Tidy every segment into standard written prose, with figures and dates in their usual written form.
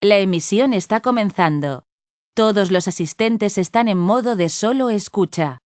La emisión está comenzando. Todos los asistentes están en modo de solo escucha.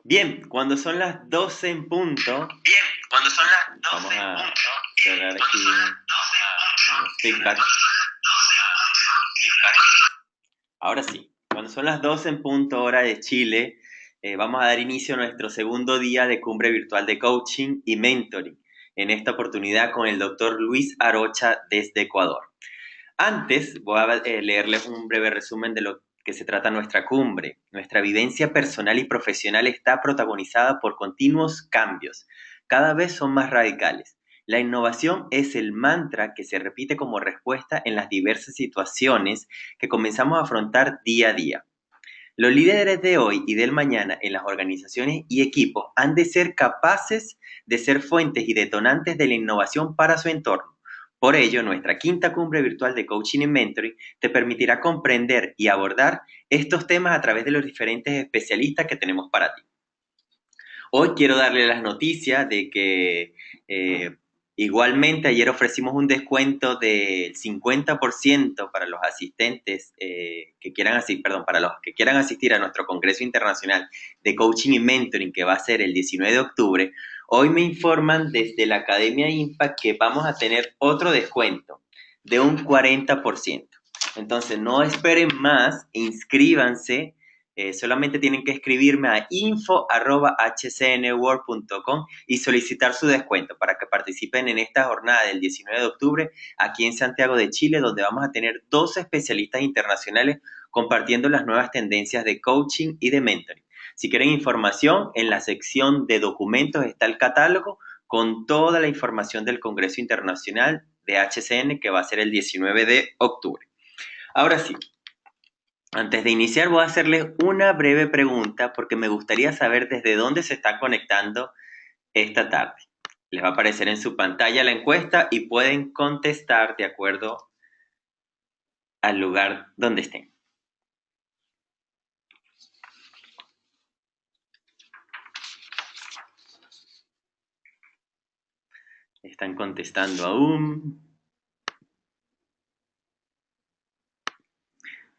Bien, cuando son las 12 en punto, vamos a cerrar aquí los feedback. Ahora sí, cuando son las 12 en punto hora de Chile, vamos a dar inicio a nuestro segundo día de cumbre virtual de coaching y mentoring, en esta oportunidad con el doctor Luis Arocha desde Ecuador. Antes voy a leerles un breve resumen de lo que se trata nuestra cumbre. Nuestra vivencia personal y profesional está protagonizada por continuos cambios. Cada vez son más radicales. La innovación es el mantra que se repite como respuesta en las diversas situaciones que comenzamos a afrontar día a día. Los líderes de hoy y del mañana en las organizaciones y equipos han de ser capaces de ser fuentes y detonantes de la innovación para su entorno. Por ello, nuestra quinta cumbre virtual de coaching y mentoring te permitirá comprender y abordar estos temas a través de los diferentes especialistas que tenemos para ti. Hoy quiero darle las noticias de que igualmente ayer ofrecimos un descuento del 50% para los asistentes que quieran asistir, para los que quieran asistir a nuestro Congreso Internacional de Coaching y Mentoring que va a ser el 19 de octubre. Hoy me informan desde la Academia Impact que vamos a tener otro descuento de un 40%. Entonces no esperen más, inscríbanse. Solamente tienen que escribirme a info@hcnworld.com y solicitar su descuento para que participen en esta jornada del 19 de octubre aquí en Santiago de Chile, donde vamos a tener 12 especialistas internacionales compartiendo las nuevas tendencias de coaching y de mentoring. Si quieren información, en la sección de documentos está el catálogo con toda la información del Congreso Internacional de HCN que va a ser el 19 de octubre. Ahora sí, antes de iniciar voy a hacerles una breve pregunta porque me gustaría saber desde dónde se están conectando esta tarde. Les va a aparecer en su pantalla la encuesta y pueden contestar de acuerdo al lugar donde estén. Están contestando aún.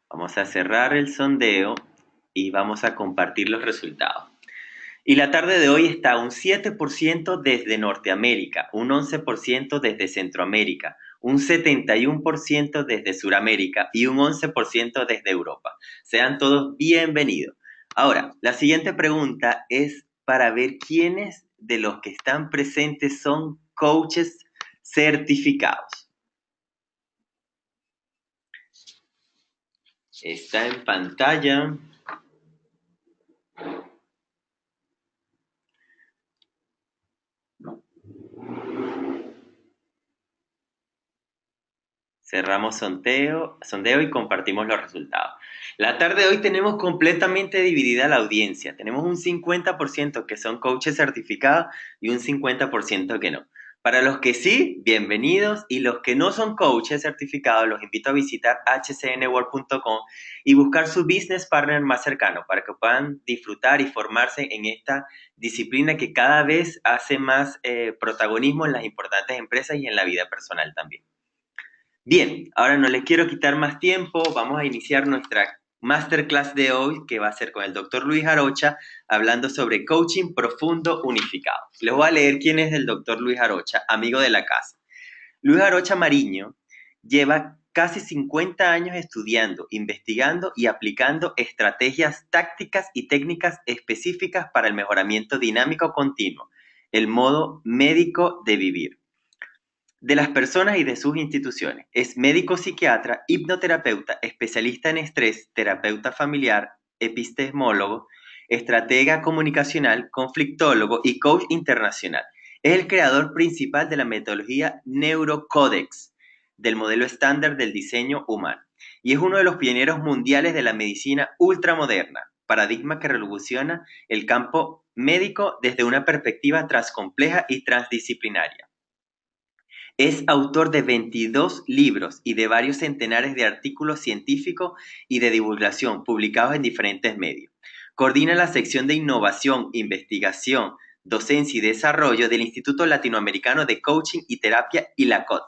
Vamos a cerrar el sondeo y vamos a compartir los resultados. Y la tarde de hoy está un 7% desde Norteamérica, un 11% desde Centroamérica, un 71% desde Suramérica y un 11% desde Europa. Sean todos bienvenidos. Ahora, la siguiente pregunta es para ver quiénes de los que están presentes son coaches certificados. Está en pantalla. Cerramos sondeo y compartimos los resultados. La tarde de hoy tenemos completamente dividida la audiencia. Tenemos un 50% que son coaches certificados y un 50% que no. Para los que sí, bienvenidos. Y los que no son coaches certificados, los invito a visitar hcnworld.com y buscar su business partner más cercano para que puedan disfrutar y formarse en esta disciplina que cada vez hace más protagonismo en las importantes empresas y en la vida personal también. Bien, ahora no les quiero quitar más tiempo, vamos a iniciar nuestra masterclass de hoy, que va a ser con el doctor Luis Arocha, hablando sobre coaching profundo unificado. Les voy a leer quién es el doctor Luis Arocha, amigo de la casa. Luis Arocha Mariño lleva casi 50 años estudiando, investigando y aplicando estrategias tácticas y técnicas específicas para el mejoramiento dinámico continuo, el modo médico de vivir de las personas y de sus instituciones. Es médico psiquiatra, hipnoterapeuta, especialista en estrés, terapeuta familiar, epistemólogo, estratega comunicacional, conflictólogo y coach internacional. Es el creador principal de la metodología Neurocodex, del modelo estándar del diseño humano, y es uno de los pioneros mundiales de la medicina ultramoderna. paradigma que revoluciona el campo médico desde una perspectiva transcompleja y transdisciplinaria. Es autor de 22 libros y de varios centenares de artículos científicos y de divulgación publicados en diferentes medios. Coordina la sección de innovación, investigación, docencia y desarrollo del Instituto Latinoamericano de Coaching y Terapia ILACOT,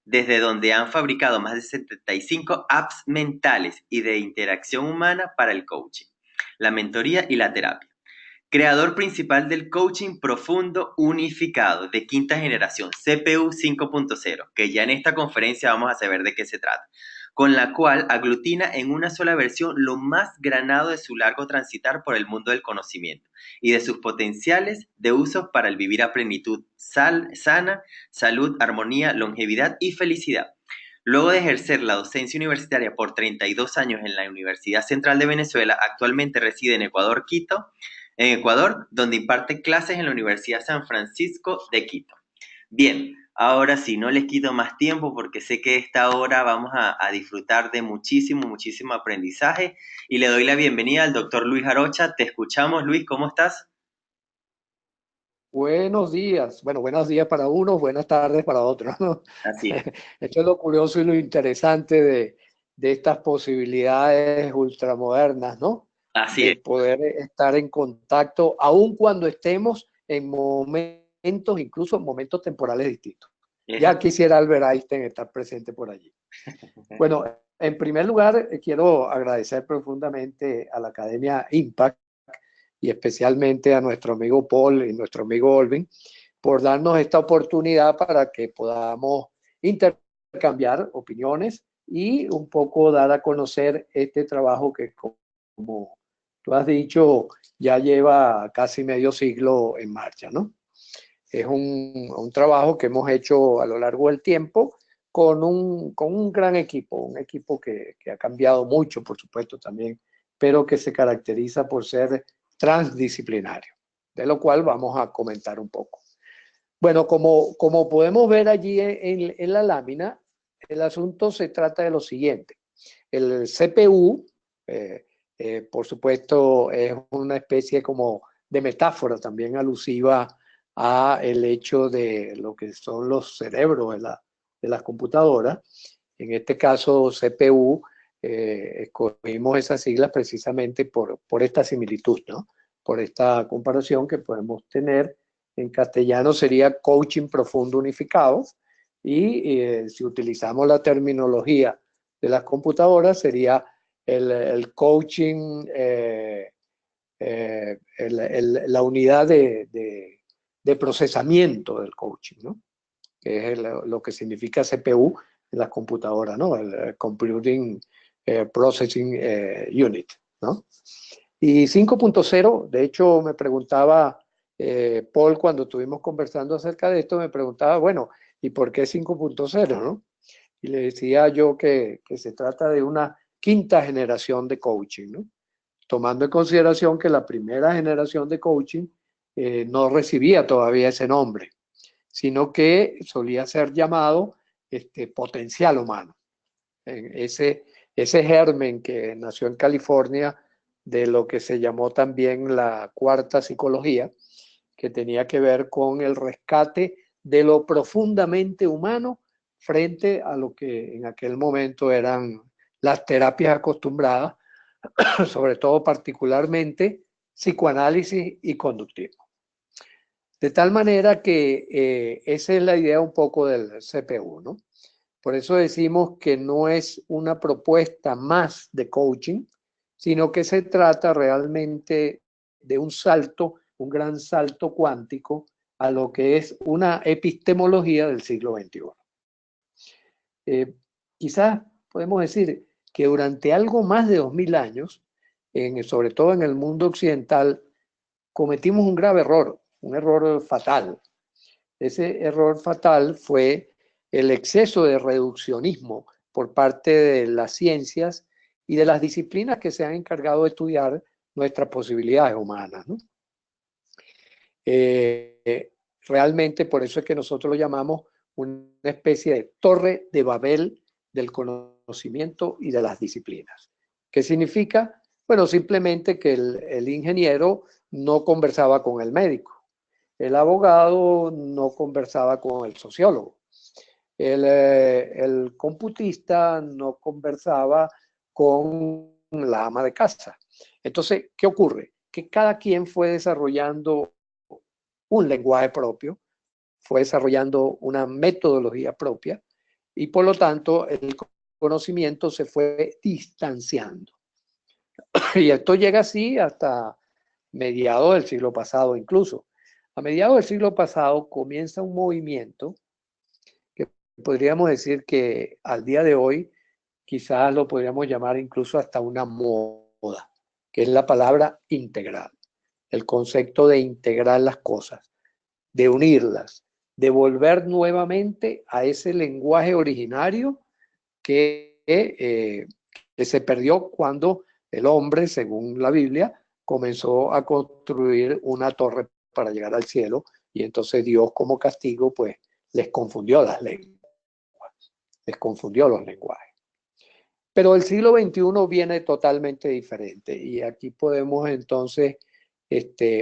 desde donde han fabricado más de 75 apps mentales y de interacción humana para el coaching, la mentoría y la terapia. Creador principal del coaching profundo unificado de quinta generación, CPU 5.0, que ya en esta conferencia vamos a saber de qué se trata, con la cual aglutina en una sola versión lo más granado de su largo transitar por el mundo del conocimiento y de sus potenciales de uso para el vivir a plenitud, sana, salud, armonía, longevidad y felicidad. Luego de ejercer la docencia universitaria por 32 años en la Universidad Central de Venezuela, actualmente reside en Ecuador, donde imparte clases en la Universidad San Francisco de Quito. Bien, ahora sí, no les quito más tiempo porque sé que esta hora vamos a disfrutar de muchísimo aprendizaje y le doy la bienvenida al doctor Luis Arocha. Te escuchamos, Luis, ¿cómo estás? Buenos días. Bueno, buenos días para unos, buenas tardes para otros, ¿no? Así es, Esto es lo curioso y lo interesante de estas posibilidades ultramodernas, ¿no? así De es. poder estar en contacto, aun cuando estemos en momentos, incluso en momentos temporales distintos. Es Ya quisiera Albert Einstein estar presente por allí. Bueno, en primer lugar, quiero agradecer profundamente a la Academia Impact y especialmente a nuestro amigo Paul y nuestro amigo Olvin por darnos esta oportunidad para que podamos intercambiar opiniones y un poco dar a conocer este trabajo que, como tú has dicho, ya lleva casi medio siglo en marcha, ¿no? Es un trabajo que hemos hecho a lo largo del tiempo con un gran equipo, un equipo que ha cambiado mucho, por supuesto, también, pero que se caracteriza por ser transdisciplinario, de lo cual vamos a comentar un poco. Bueno, como podemos ver allí en la lámina, el asunto se trata de lo siguiente. El CPU, por supuesto, es una especie como de metáfora también alusiva a el hecho de lo que son los cerebros de las computadoras. En este caso, CPU, escogimos esas siglas precisamente por esta similitud, ¿no? Por esta comparación que podemos tener. En castellano sería coaching profundo unificado y si utilizamos la terminología de las computadoras sería el coaching, la unidad de procesamiento del coaching, ¿no? Que es lo que significa CPU en las computadoras, ¿no? El Computing Processing Unit, ¿no? Y 5.0, de hecho me preguntaba Paul cuando estuvimos conversando acerca de esto, me preguntaba, bueno, ¿y por qué 5.0, no? Y le decía yo que se trata de una quinta generación de coaching, ¿no? Tomando en consideración que la primera generación de coaching no recibía todavía ese nombre, sino que solía ser llamado potencial humano. Ese germen que nació en California de lo que se llamó también la cuarta psicología, que tenía que ver con el rescate de lo profundamente humano frente a lo que en aquel momento eran las terapias acostumbradas, sobre todo particularmente psicoanálisis y conductismo. De tal manera que esa es la idea un poco del CPU, ¿no? Por eso decimos que no es una propuesta más de coaching, sino que se trata realmente de un salto, un gran salto cuántico a lo que es una epistemología del siglo XXI. Quizás podemos decir que durante algo más de 2000 años, sobre todo en el mundo occidental, cometimos un grave error, un error fatal. Ese error fatal fue el exceso de reduccionismo por parte de las ciencias y de las disciplinas que se han encargado de estudiar nuestras posibilidades humanas, ¿no? Realmente por eso es que nosotros lo llamamos una especie de torre de Babel del conocimiento y de las disciplinas. ¿Qué significa? Bueno, simplemente que el ingeniero no conversaba con el médico, el abogado no conversaba con el sociólogo, el computista no conversaba con la ama de casa. Entonces, ¿qué ocurre? Que cada quien fue desarrollando un lenguaje propio, fue desarrollando una metodología propia y por lo tanto el conocimiento se fue distanciando. Y esto llega así hasta mediados del siglo pasado incluso. A mediados del siglo pasado comienza un movimiento que podríamos decir que al día de hoy quizás lo podríamos llamar incluso hasta una moda, que es la palabra integral, el concepto de integrar las cosas, de unirlas, de volver nuevamente a ese lenguaje originario que se perdió cuando el hombre, según la Biblia, comenzó a construir una torre para llegar al cielo y entonces Dios como castigo pues les confundió las lenguas, les confundió los lenguajes. Pero el siglo XXI viene totalmente diferente y aquí podemos entonces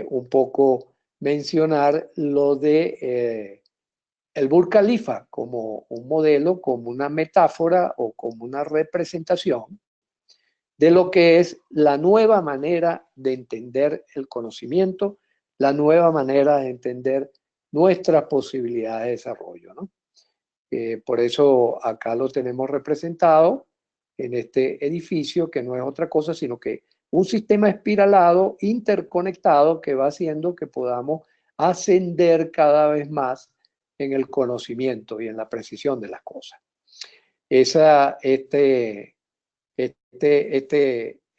un poco mencionar lo de el Burj Khalifa como un modelo, como una metáfora o como una representación de lo que es la nueva manera de entender el conocimiento, la nueva manera de entender nuestras posibilidades de desarrollo, ¿no? Por eso acá lo tenemos representado en este edificio, que no es otra cosa, sino que un sistema espiralado, interconectado, que va haciendo que podamos ascender cada vez más en el conocimiento y en la precisión de las cosas. Este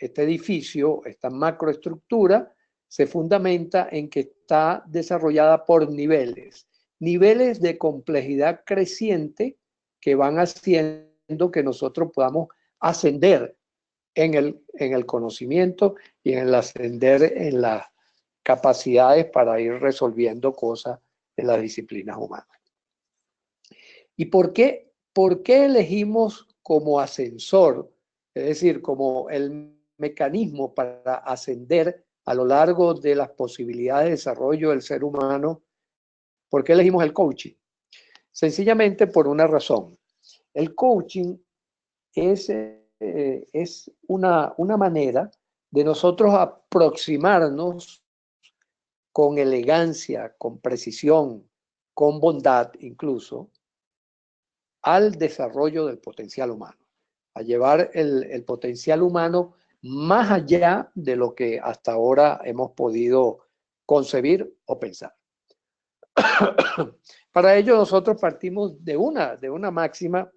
edificio, esta macroestructura, se fundamenta en que está desarrollada por niveles de complejidad creciente que van haciendo que nosotros podamos ascender en el conocimiento y en el ascender en las capacidades para ir resolviendo cosas en las disciplinas humanas. ¿Y por qué elegimos como ascensor, es decir, como el mecanismo para ascender a lo largo de las posibilidades de desarrollo del ser humano? ¿Por qué elegimos el coaching? Sencillamente por una razón. El coaching es una manera de nosotros aproximarnos con elegancia, con precisión, con bondad incluso, al desarrollo del potencial humano, a llevar el potencial humano más allá de lo que hasta ahora hemos podido concebir o pensar. Para ello nosotros partimos de una máxima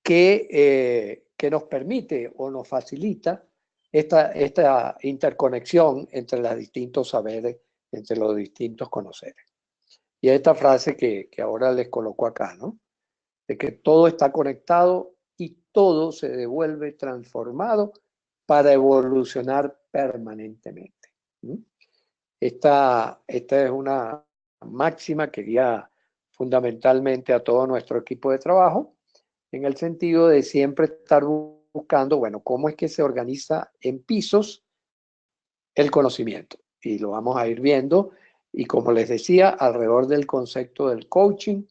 que nos permite o nos facilita esta interconexión entre los distintos saberes, entre los distintos conoceres. Y esta frase que ahora les coloco acá, ¿no? De que todo está conectado y todo se devuelve transformado para evolucionar permanentemente. Esta es una máxima que guía fundamentalmente a todo nuestro equipo de trabajo, en el sentido de siempre estar buscando, bueno, cómo es que se organiza en pisos el conocimiento. Y lo vamos a ir viendo. Y como les decía, alrededor del concepto del coaching,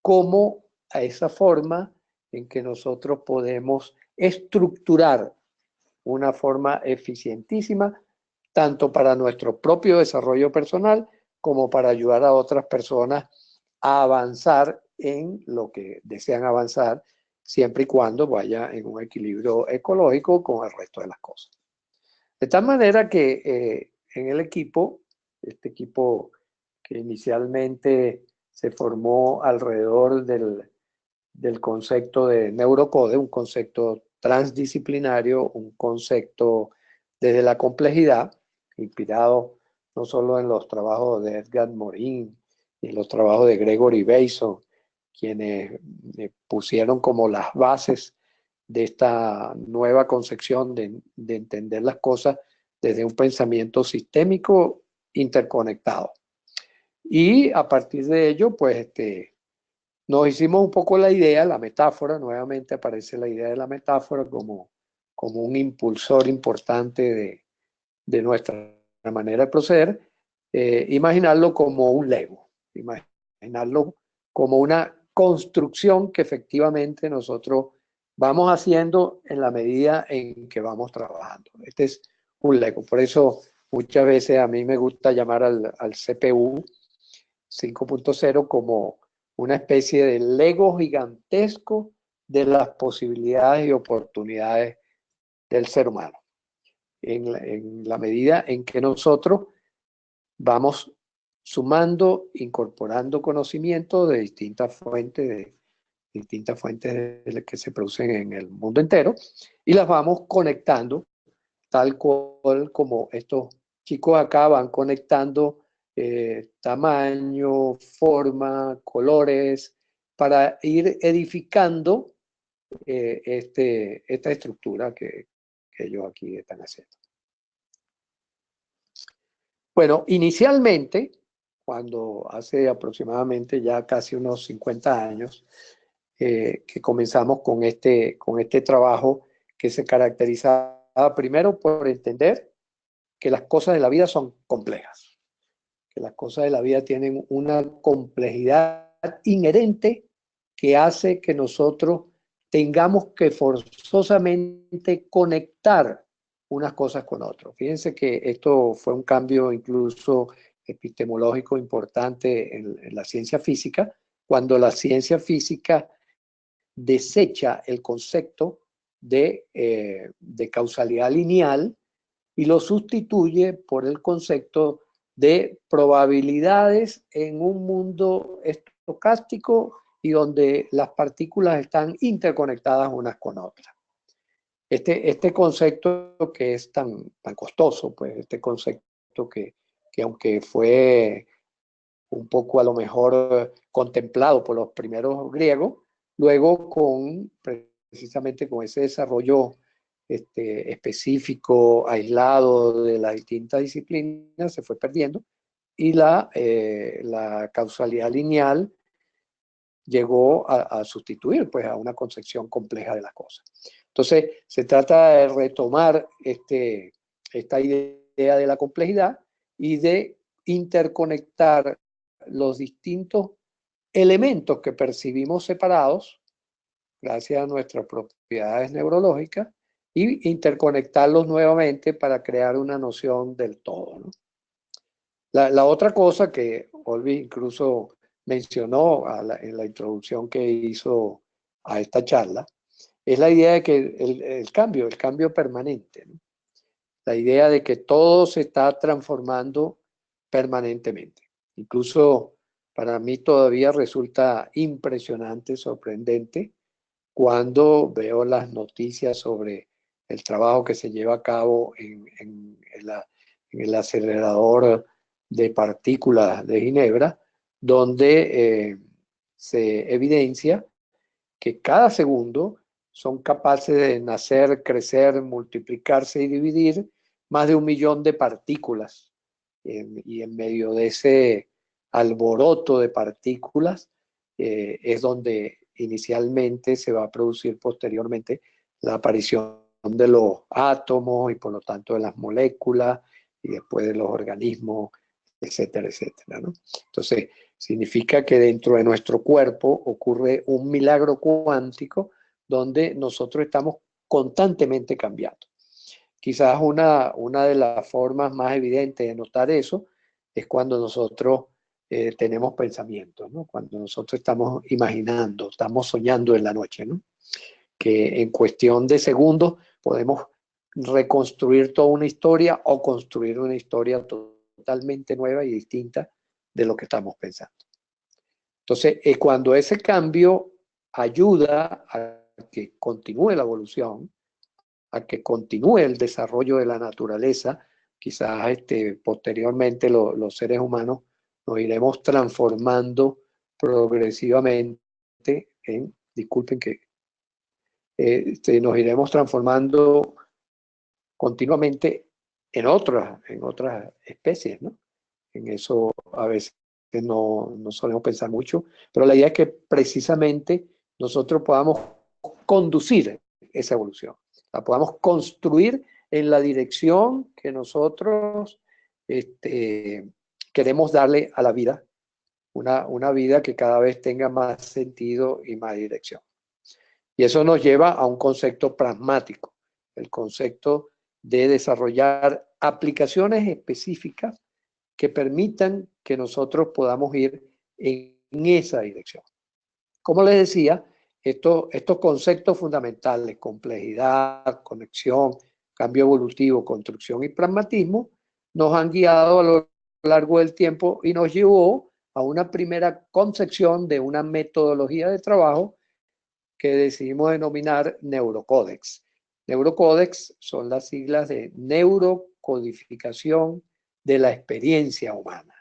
como a esa forma en que nosotros podemos estructurar una forma eficientísima, tanto para nuestro propio desarrollo personal como para ayudar a otras personas a avanzar en lo que desean avanzar, siempre y cuando vaya en un equilibrio ecológico con el resto de las cosas. De tal manera que en el equipo, este equipo que inicialmente se formó alrededor del concepto de neurocode, un concepto transdisciplinario, un concepto desde la complejidad, inspirado no solo en los trabajos de Edgar Morin y en los trabajos de Gregory Bateson, quienes pusieron como las bases de esta nueva concepción de entender las cosas desde un pensamiento sistémico interconectado. Y a partir de ello, pues nos hicimos un poco la idea, la metáfora, nuevamente aparece la idea de la metáfora como como un impulsor importante de nuestra manera de proceder, imaginarlo como un Lego, imaginarlo como una construcción que efectivamente nosotros vamos haciendo en la medida en que vamos trabajando. Este es un Lego. Por eso muchas veces a mí me gusta llamar al CPU 5.0 como una especie de Lego gigantesco de las posibilidades y oportunidades del ser humano. En la medida en que nosotros vamos sumando, incorporando conocimiento de distintas fuentes que se producen en el mundo entero, y las vamos conectando tal cual como estos chicos acá van conectando tamaño, forma, colores, para ir edificando esta estructura que ellos aquí están haciendo. Bueno, inicialmente, cuando hace aproximadamente ya casi unos 50 años, que comenzamos con este trabajo que se caracterizaba primero por entender que las cosas de la vida son complejas, que las cosas de la vida tienen una complejidad inherente que hace que nosotros tengamos que forzosamente conectar unas cosas con otras. Fíjense que esto fue un cambio incluso epistemológico importante en la ciencia física, cuando la ciencia física desecha el concepto de causalidad lineal y lo sustituye por el concepto de probabilidades en un mundo estocástico y donde las partículas están interconectadas unas con otras. Este concepto que es tan costoso, pues este concepto que aunque fue un poco a lo mejor contemplado por los primeros griegos, luego precisamente con ese desarrollo específico, aislado de las distintas disciplinas, se fue perdiendo, y la causalidad lineal llegó a sustituir pues, a una concepción compleja de las cosas. Entonces, se trata de retomar esta idea de la complejidad y de interconectar los distintos elementos que percibimos separados, gracias a nuestras propiedades neurológicas, y interconectarlos nuevamente para crear una noción del todo, ¿no? La otra cosa que Olvi incluso mencionó en la introducción que hizo a esta charla, es la idea de que el cambio permanente, ¿no? La idea de que todo se está transformando permanentemente. Incluso para mí todavía resulta impresionante, sorprendente, cuando veo las noticias sobre el trabajo que se lleva a cabo en el acelerador de partículas de Ginebra, donde se evidencia que cada segundo son capaces de nacer, crecer, multiplicarse y dividir más de 1 millón de partículas. Y en medio de ese alboroto de partículas es donde inicialmente se va a producir posteriormente la aparición de los átomos y por lo tanto de las moléculas y después de los organismos, etcétera, etcétera, ¿no? Entonces, significa que dentro de nuestro cuerpo ocurre un milagro cuántico donde nosotros estamos constantemente cambiando. Quizás una de las formas más evidentes de notar eso es cuando nosotros tenemos pensamientos, ¿no? Cuando nosotros estamos imaginando, estamos soñando en la noche, ¿no? Que en cuestión de segundos podemos reconstruir toda una historia o construir una historia totalmente nueva y distinta de lo que estamos pensando. Entonces, cuando ese cambio ayuda a que continúe la evolución, a que continúe el desarrollo de la naturaleza, quizás posteriormente los seres humanos nos iremos transformando progresivamente disculpen que nos iremos transformando continuamente en otras especies, ¿no? En eso a veces no solemos pensar mucho, pero la idea es que precisamente nosotros podamos conducir esa evolución, la podamos construir en la dirección que nosotros queremos darle a la vida, una vida que cada vez tenga más sentido y más dirección. Y eso nos lleva a un concepto pragmático, el concepto de desarrollar aplicaciones específicas que permitan que nosotros podamos ir en esa dirección. Como les decía, estos conceptos fundamentales, complejidad, conexión, cambio evolutivo, construcción y pragmatismo, nos han guiado a lo largo del tiempo y nos llevó a una primera concepción de una metodología de trabajo que decidimos denominar Neurocódex. Neurocódex son las siglas de neurocodificación de la experiencia humana.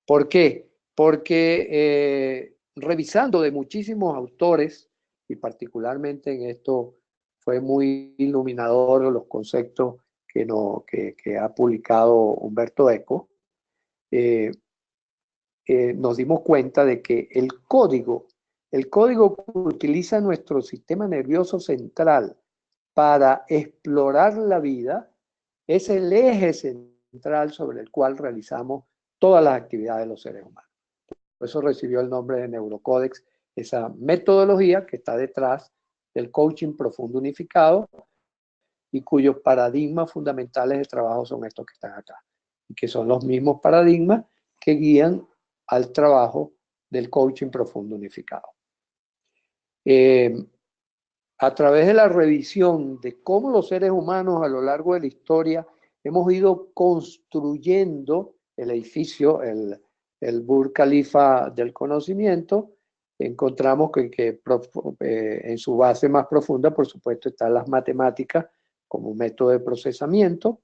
¿Por qué? Porque revisando de muchísimos autores, y particularmente en esto fue muy iluminador los conceptos que ha publicado Umberto Eco, nos dimos cuenta de que el código que utiliza nuestro sistema nervioso central para explorar la vida es el eje central sobre el cual realizamos todas las actividades de los seres humanos. Por eso recibió el nombre de Neurocódex, esa metodología que está detrás del coaching profundo unificado y cuyos paradigmas fundamentales de trabajo son estos que están acá, y que son los mismos paradigmas que guían al trabajo del coaching profundo unificado. A través de la revisión de cómo los seres humanos a lo largo de la historia hemos ido construyendo el edificio, el Burj Khalifa del conocimiento, encontramos que en su base más profunda, por supuesto, están las matemáticas como método de procesamiento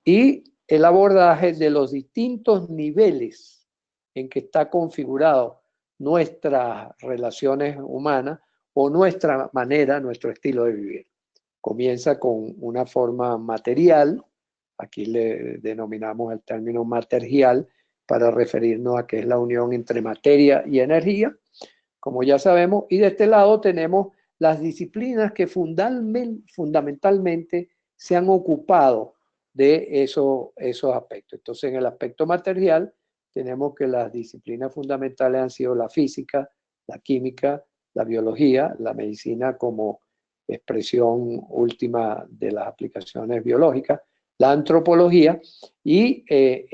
y el abordaje de los distintos niveles en que está configurado nuestras relaciones humanas o nuestra manera, nuestro estilo de vivir. Comienza con una forma material, aquí le denominamos el término material para referirnos a que es la unión entre materia y energía, como ya sabemos, y de este lado tenemos las disciplinas que fundamentalmente se han ocupado de esos aspectos. Entonces, en el aspecto material, tenemos que las disciplinas fundamentales han sido la física, la química, la biología, la medicina como expresión última de las aplicaciones biológicas, la antropología, y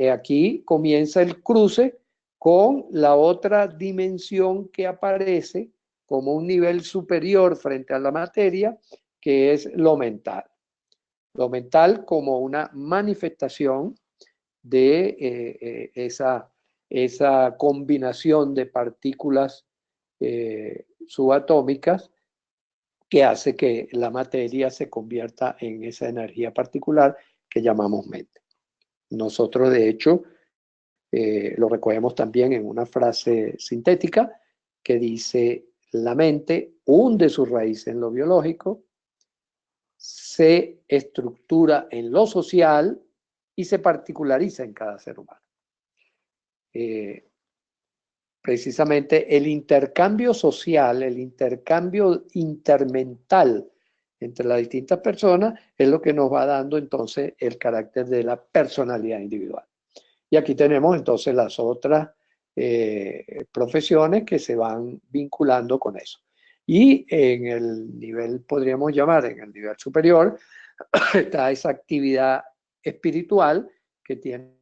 aquí comienza el cruce con la otra dimensión que aparece como un nivel superior frente a la materia, que es lo mental. Lo mental como una manifestación de esa combinación de partículas subatómicas que hace que la materia se convierta en esa energía particular que llamamos mente. Nosotros, de hecho, lo recogemos también en una frase sintética que dice: la mente hunde su raíz en lo biológico, se estructura en lo social y se particulariza en cada ser humano. Precisamente el intercambio social, el intercambio intermental entre las distintas personas es lo que nos va dando entonces el carácter de la personalidad individual. Y aquí tenemos entonces las otras profesiones que se van vinculando con eso. Y en el nivel, podríamos llamar, en el nivel superior, está esa actividad espiritual que tiene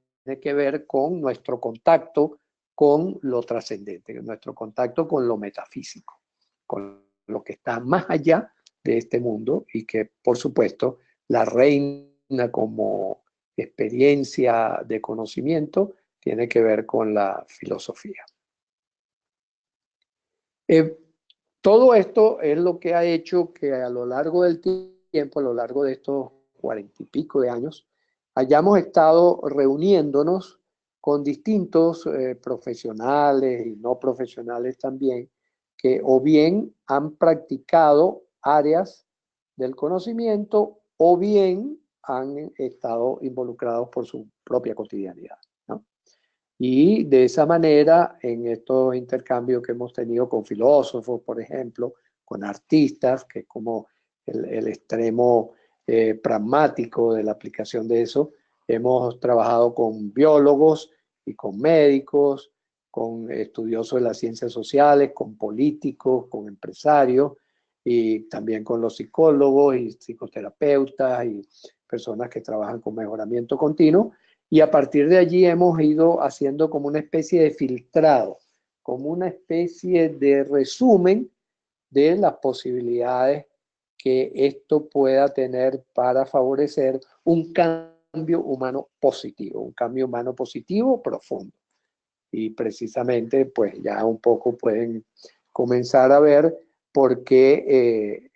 que ver con nuestro contacto con lo trascendente, nuestro contacto con lo metafísico, con lo que está más allá de este mundo y que, por supuesto, la reina como experiencia de conocimiento tiene que ver con la filosofía. Todo esto es lo que ha hecho que a lo largo del tiempo, a lo largo de estos 40 y pico de años, hayamos estado reuniéndonos con distintos profesionales y no profesionales también, que o bien han practicado áreas del conocimiento o bien han estado involucrados por su propia cotidianidad, ¿no? Y de esa manera, en estos intercambios que hemos tenido con filósofos, por ejemplo, con artistas, que es como el extremo pragmático de la aplicación de eso. Hemos trabajado con biólogos y con médicos, con estudiosos de las ciencias sociales, con políticos, con empresarios y también con los psicólogos y psicoterapeutas y personas que trabajan con mejoramiento continuo. Y a partir de allí hemos ido haciendo como una especie de filtrado, como una especie de resumen de las posibilidades que esto pueda tener para favorecer un cambio humano positivo, un cambio humano positivo profundo. Y precisamente, pues ya un poco pueden comenzar a ver por qué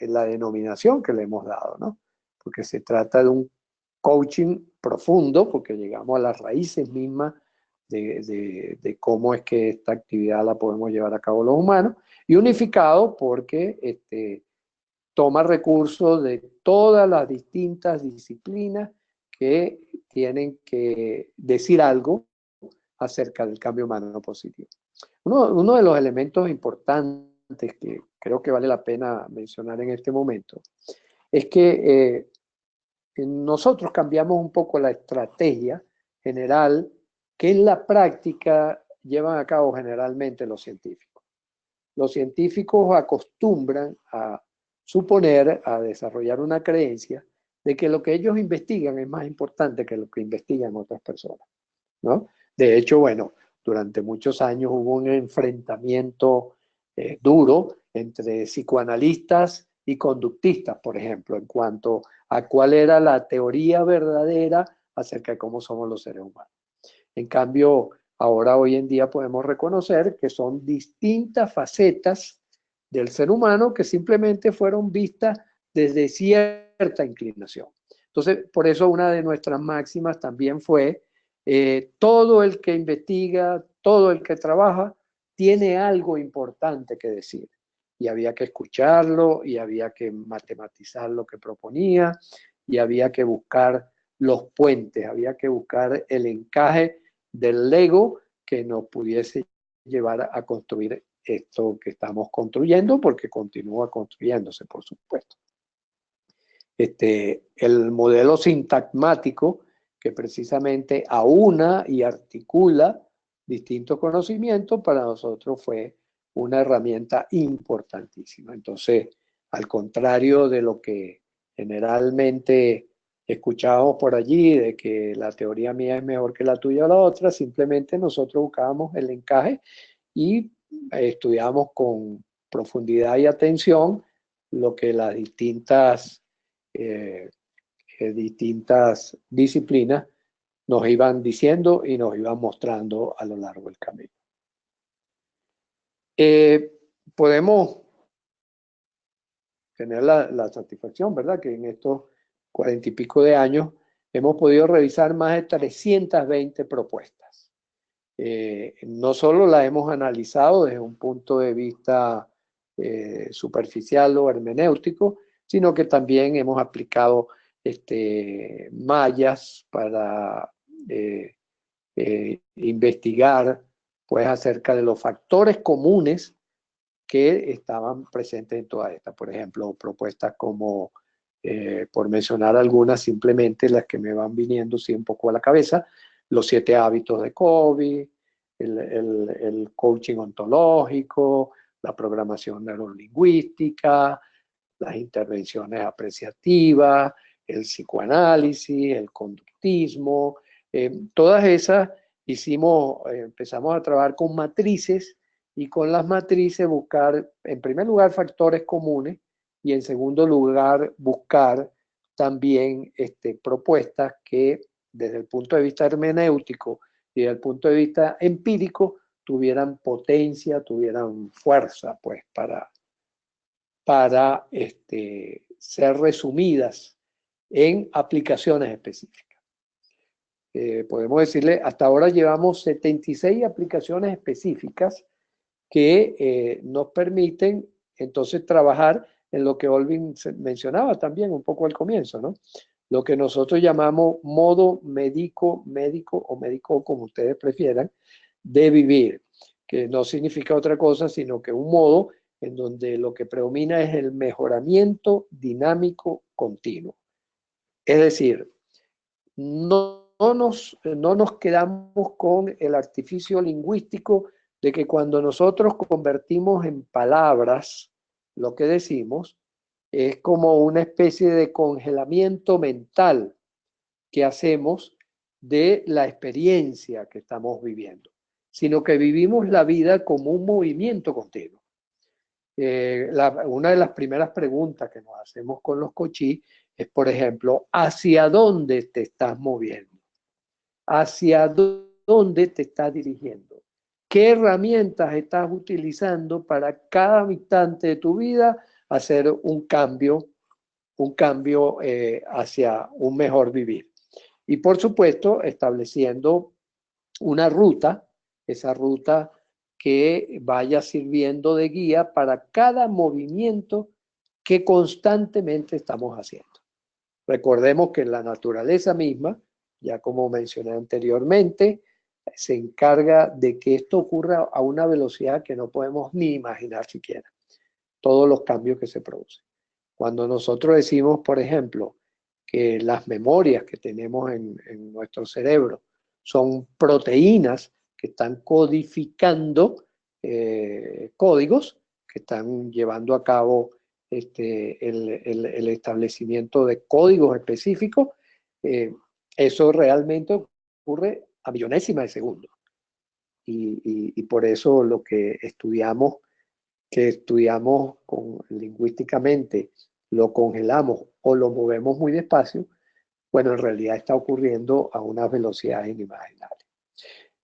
la denominación que le hemos dado, ¿no? Porque se trata de un coaching profundo, porque llegamos a las raíces mismas de cómo es que esta actividad la podemos llevar a cabo los humanos, y unificado porque toma recursos de todas las distintas disciplinas que tienen que decir algo acerca del cambio humano positivo. Uno de los elementos importantes que creo que vale la pena mencionar en este momento es que nosotros cambiamos un poco la estrategia general que en la práctica llevan a cabo generalmente los científicos. Los científicos acostumbran a suponer, a desarrollar una creencia de que lo que ellos investigan es más importante que lo que investigan otras personas, ¿no? De hecho, bueno, durante muchos años hubo un enfrentamiento duro entre psicoanalistas y conductistas, por ejemplo, en cuanto a cuál era la teoría verdadera acerca de cómo somos los seres humanos. En cambio, ahora hoy en día podemos reconocer que son distintas facetas del ser humano que simplemente fueron vistas desde cierta inclinación. Entonces, por eso una de nuestras máximas también fue todo el que investiga, todo el que trabaja, tiene algo importante que decir. Y había que escucharlo, y había que matematizar lo que proponía, y había que buscar los puentes, había que buscar el encaje del Lego que nos pudiese llevar a construir esto que estamos construyendo, porque continúa construyéndose, por supuesto. El modelo sintagmático que precisamente aúna y articula distintos conocimientos, para nosotros fue una herramienta importantísima. Entonces, al contrario de lo que generalmente escuchábamos por allí, de que la teoría mía es mejor que la tuya o la otra, simplemente nosotros buscábamos el encaje y estudiamos con profundidad y atención lo que las distintas disciplinas nos iban diciendo y nos iban mostrando a lo largo del camino. Podemos tener la satisfacción, ¿verdad?, que en estos 40 y pico de años hemos podido revisar más de 320 propuestas. No solo las hemos analizado desde un punto de vista superficial o hermenéutico, sino que también hemos aplicado mallas para investigar pues acerca de los factores comunes que estaban presentes en todas estas. Por ejemplo, propuestas como, por mencionar algunas, simplemente las que me van viniendo sí un poco a la cabeza, los 7 hábitos de Covey, el coaching ontológico, la programación neurolingüística, las intervenciones apreciativas, el psicoanálisis, el conductismo, todas esas empezamos a trabajar con matrices, y con las matrices buscar, en primer lugar, factores comunes, y en segundo lugar, buscar también propuestas que desde el punto de vista hermenéutico y desde el punto de vista empírico tuvieran potencia, tuvieran fuerza, pues, para ser resumidas en aplicaciones específicas. Podemos decirle, hasta ahora llevamos 76 aplicaciones específicas que nos permiten entonces trabajar en lo que Olvin mencionaba también un poco al comienzo, ¿no? Lo que nosotros llamamos modo médico o médico, como ustedes prefieran, de vivir, que no significa otra cosa sino que un modo en donde lo que predomina es el mejoramiento dinámico continuo. Es decir, no nos quedamos con el artificio lingüístico de que cuando nosotros convertimos en palabras lo que decimos, es como una especie de congelamiento mental que hacemos de la experiencia que estamos viviendo, sino que vivimos la vida como un movimiento continuo. Una de las primeras preguntas que nos hacemos con los coaches es, por ejemplo, ¿hacia dónde te estás moviendo? ¿Hacia dónde te estás dirigiendo? ¿Qué herramientas estás utilizando para cada instante de tu vida hacer un cambio hacia un mejor vivir? Y por supuesto, estableciendo una ruta, esa ruta que vaya sirviendo de guía para cada movimiento que constantemente estamos haciendo. Recordemos que la naturaleza misma, ya como mencioné anteriormente, se encarga de que esto ocurra a una velocidad que no podemos ni imaginar siquiera. Todos los cambios que se producen. Cuando nosotros decimos, por ejemplo, que las memorias que tenemos en nuestro cerebro son proteínas que están codificando códigos, que están llevando a cabo el establecimiento de códigos específicos, eso realmente ocurre a millonésimas de segundos. Y por eso lo que estudiamos lingüísticamente, lo congelamos o lo movemos muy despacio, bueno, en realidad está ocurriendo a unas velocidades inimaginables.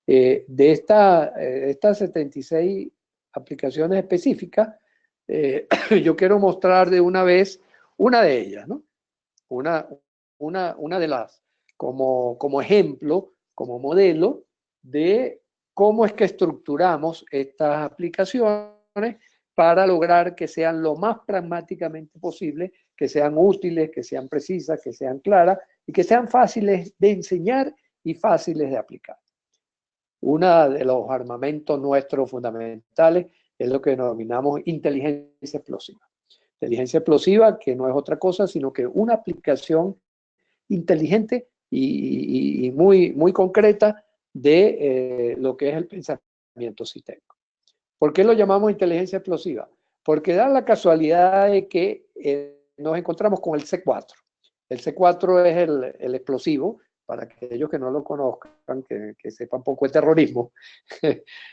De estas 76 aplicaciones específicas, yo quiero mostrar de una vez una de ellas, ¿no? Una de las, como ejemplo, como modelo de cómo es que estructuramos estas aplicaciones para lograr que sean lo más pragmáticamente posible, que sean útiles, que sean precisas, que sean claras y que sean fáciles de enseñar y fáciles de aplicar. Uno de los armamentos nuestros fundamentales es lo que denominamos inteligencia explosiva. Inteligencia explosiva que no es otra cosa, sino que una aplicación inteligente y muy concreta de lo que es el pensamiento sistémico. ¿Por qué lo llamamos inteligencia explosiva? Porque da la casualidad de que nos encontramos con el C4. El C4 es el explosivo, para aquellos que no lo conozcan, que sepan un poco de terrorismo.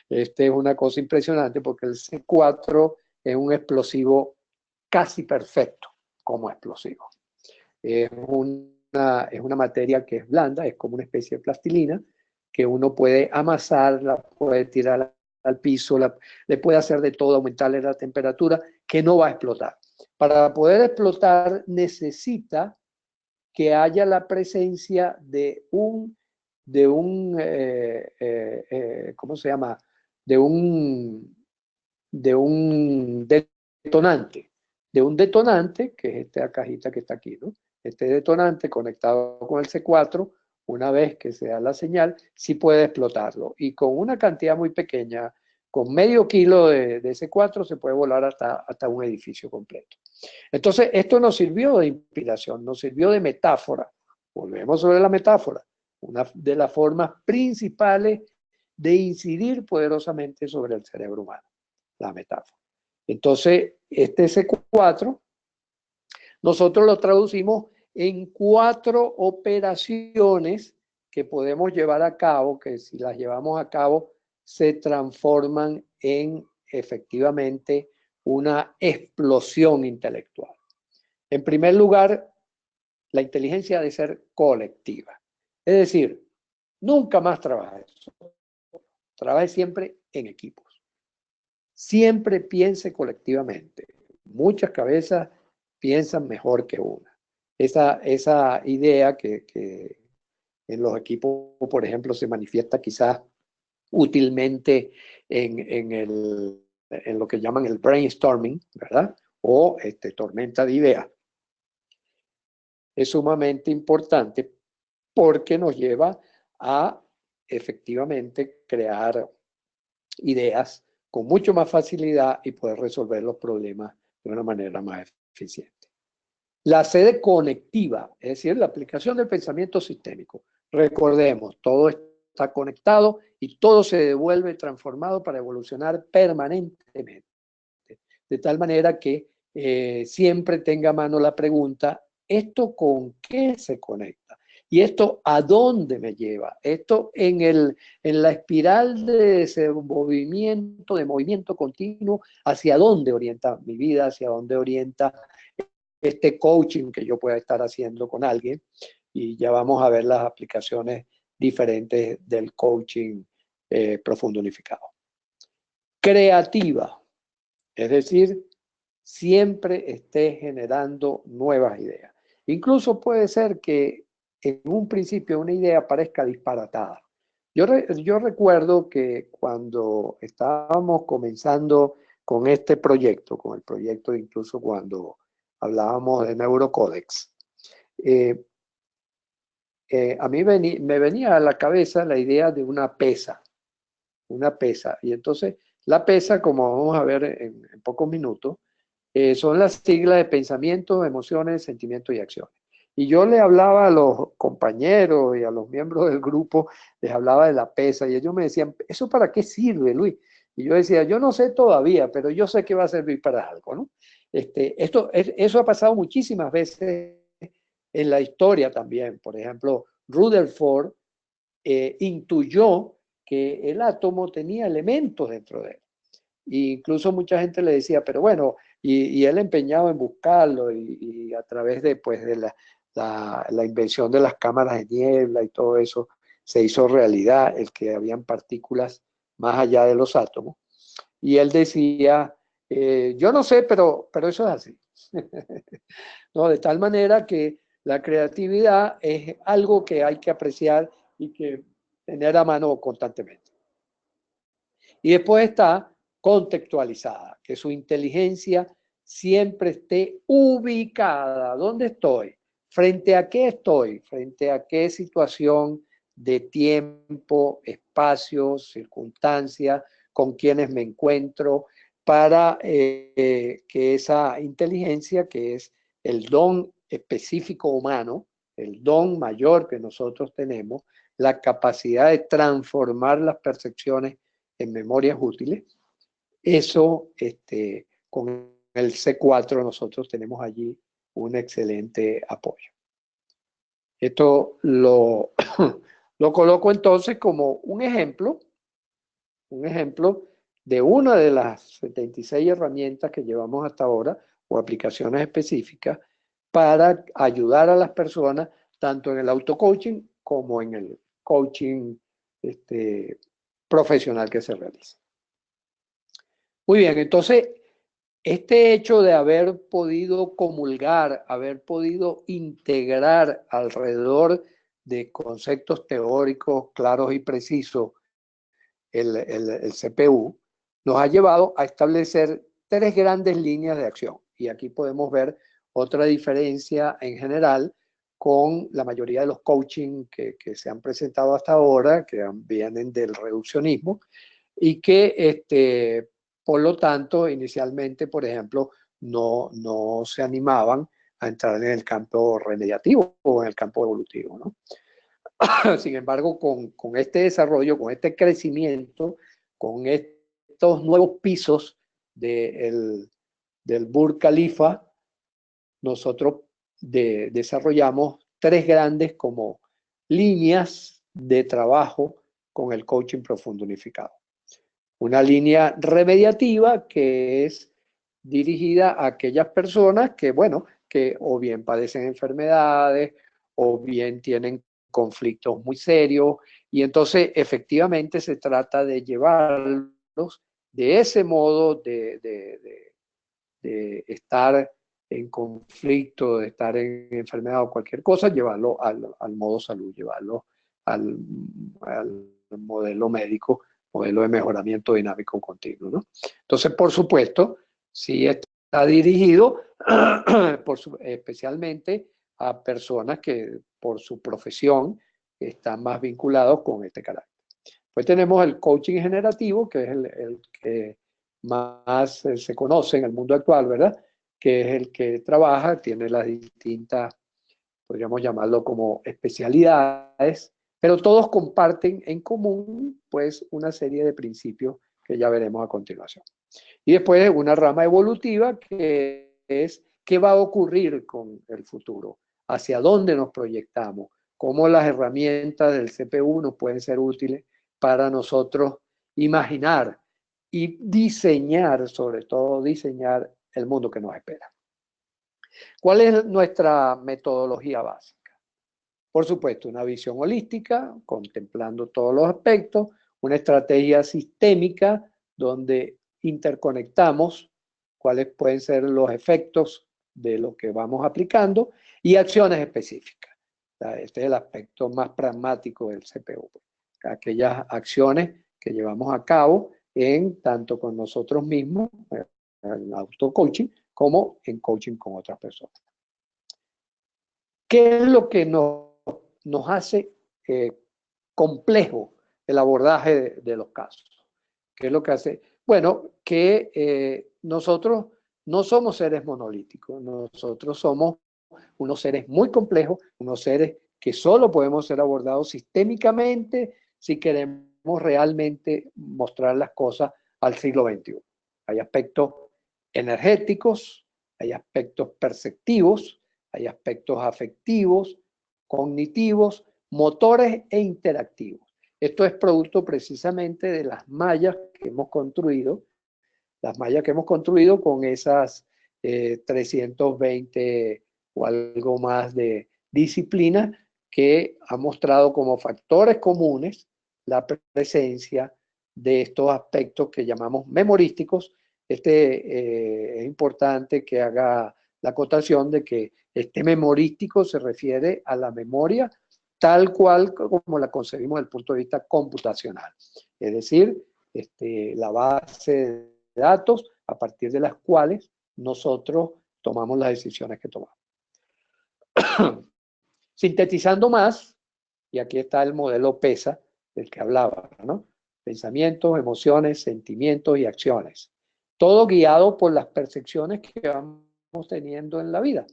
Es una cosa impresionante porque el C4 es un explosivo casi perfecto como explosivo. Es una materia que es blanda, es como una especie de plastilina, que uno puede amasar, la puede tirar al piso, le puede hacer de todo, aumentarle la temperatura, que no va a explotar. Para poder explotar necesita que haya la presencia de un ¿cómo se llama? De un detonante. De un detonante, que es esta cajita que está aquí, ¿no? Este detonante conectado con el C4, una vez que se da la señal, sí puede explotarlo. Y con una cantidad muy pequeña, con medio kilo de C4, se puede volar hasta un edificio completo. Entonces, esto nos sirvió de inspiración, nos sirvió de metáfora. Volvemos sobre la metáfora. Una de las formas principales de incidir poderosamente sobre el cerebro humano, la metáfora. Entonces, este C4, nosotros lo traducimos en 4 operaciones que podemos llevar a cabo, que si las llevamos a cabo, se transforman en efectivamente una explosión intelectual. En primer lugar, la inteligencia ha de ser colectiva. Es decir, nunca más trabaje solo. Trabaje siempre en equipos. Siempre piense colectivamente. Muchas cabezas piensan mejor que una. Esa idea que en los equipos, por ejemplo, se manifiesta quizás útilmente en lo que llaman el brainstorming, ¿verdad? O tormenta de ideas. Es sumamente importante porque nos lleva a efectivamente crear ideas con mucho más facilidad y poder resolver los problemas de una manera más eficiente. La sede conectiva, es decir, la aplicación del pensamiento sistémico. Recordemos, todo está conectado y todo se devuelve transformado para evolucionar permanentemente. De tal manera que siempre tenga a mano la pregunta, ¿esto con qué se conecta? ¿Y esto a dónde me lleva? Esto en la espiral de ese movimiento, continuo, ¿hacia dónde orienta mi vida? ¿Hacia dónde orienta este coaching que yo pueda estar haciendo con alguien? Y ya vamos a ver las aplicaciones diferentes del coaching profundo unificado. Creativa, es decir, siempre esté generando nuevas ideas. Incluso puede ser que en un principio una idea parezca disparatada. Yo recuerdo que cuando estábamos comenzando con este proyecto, con el proyecto incluso cuando hablábamos de Neurocódex, a mí me venía a la cabeza la idea de una pesa. Y entonces la pesa, como vamos a ver en pocos minutos, son las siglas de pensamientos, emociones, sentimientos y acciones. Y yo le hablaba a los compañeros y a los miembros del grupo, les hablaba de la pesa y ellos me decían, ¿eso para qué sirve, Luis? Y yo decía, yo no sé todavía, pero yo sé que va a servir para algo, ¿no? Eso ha pasado muchísimas veces en la historia también. Por ejemplo, Rutherford intuyó que el átomo tenía elementos dentro de él. E incluso mucha gente le decía, pero bueno, y él empeñado en buscarlo y a través de, pues, de la invención de las cámaras de niebla y todo eso, se hizo realidad el que habían partículas más allá de los átomos. Y él decía, yo no sé, pero eso es así. No, de tal manera que la creatividad es algo que hay que apreciar y que tener a mano constantemente. Y después está contextualizada, que su inteligencia siempre esté ubicada. ¿Dónde estoy? ¿Frente a qué estoy? ¿Frente a qué situación de tiempo, espacio, circunstancia, con quienes me encuentro? Para que esa inteligencia, que es el don específico humano, el don mayor que nosotros tenemos, la capacidad de transformar las percepciones en memorias útiles. Eso, con el C4 nosotros tenemos allí un excelente apoyo. Esto lo coloco entonces como un ejemplo de una de las 76 herramientas que llevamos hasta ahora o aplicaciones específicas para ayudar a las personas tanto en el auto-coaching como en el coaching profesional que se realiza. Muy bien, entonces, este hecho de haber podido comulgar, haber podido integrar alrededor de conceptos teóricos claros y precisos el CPU, nos ha llevado a establecer 3 grandes líneas de acción. Y aquí podemos ver otra diferencia en general con la mayoría de los coaching que se han presentado hasta ahora, que vienen del reduccionismo, y que, por lo tanto, inicialmente, por ejemplo, no se animaban a entrar en el campo remediativo o en el campo evolutivo, ¿no? Sin embargo, con este desarrollo, con este crecimiento, con estos nuevos pisos del Burj Khalifa, nosotros desarrollamos 3 grandes como líneas de trabajo con el coaching profundo unificado. Una línea remediativa que es dirigida a aquellas personas que, bueno, que o bien padecen enfermedades o bien tienen conflictos muy serios, y entonces efectivamente se trata de llevarlos de ese modo de estar en conflicto, de estar en enfermedad o cualquier cosa, llevarlo al modo salud, llevarlo al modelo médico, modelo de mejoramiento dinámico continuo, ¿no? Entonces, por supuesto, sí está dirigido especialmente a personas que por su profesión están más vinculados con este carácter. Después tenemos el coaching generativo, que es el que más se conoce en el mundo actual, ¿verdad? Que es el que trabaja, tiene las distintas, podríamos llamarlo como especialidades, pero todos comparten en común, pues, una serie de principios que ya veremos a continuación. Y después una rama evolutiva que es qué va a ocurrir con el futuro, hacia dónde nos proyectamos, cómo las herramientas del CPU nos pueden ser útiles para nosotros imaginar y diseñar, sobre todo diseñar el mundo que nos espera. ¿Cuál es nuestra metodología básica? Por supuesto, una visión holística, contemplando todos los aspectos, una estrategia sistémica donde interconectamos cuáles pueden ser los efectos de lo que vamos aplicando y acciones específicas. Este es el aspecto más pragmático del CPU. Aquellas acciones que llevamos a cabo en tanto con nosotros mismos, en auto-coaching, como en coaching con otras personas. ¿Qué es lo que nos hace complejo el abordaje de los casos? ¿Qué es lo que hace? Bueno, que nosotros no somos seres monolíticos, nosotros somos unos seres muy complejos, unos seres que solo podemos ser abordados sistémicamente si queremos realmente mostrar las cosas al siglo XXI. Hay aspectos energéticos, hay aspectos perceptivos, hay aspectos afectivos, cognitivos, motores e interactivos. Esto es producto precisamente de las mallas que hemos construido, con esas 320 o algo más de disciplinas que ha mostrado como factores comunes la presencia de estos aspectos que llamamos memorísticos. Es importante que haga la acotación de que este memorístico se refiere a la memoria tal cual como la concebimos desde el punto de vista computacional. Es decir, la base de datos a partir de las cuales nosotros tomamos las decisiones que tomamos. Sintetizando más, y aquí está el modelo PESA del que hablaba, ¿no? Pensamientos, emociones, sentimientos y acciones. Todo guiado por las percepciones que vamos teniendo en la vida.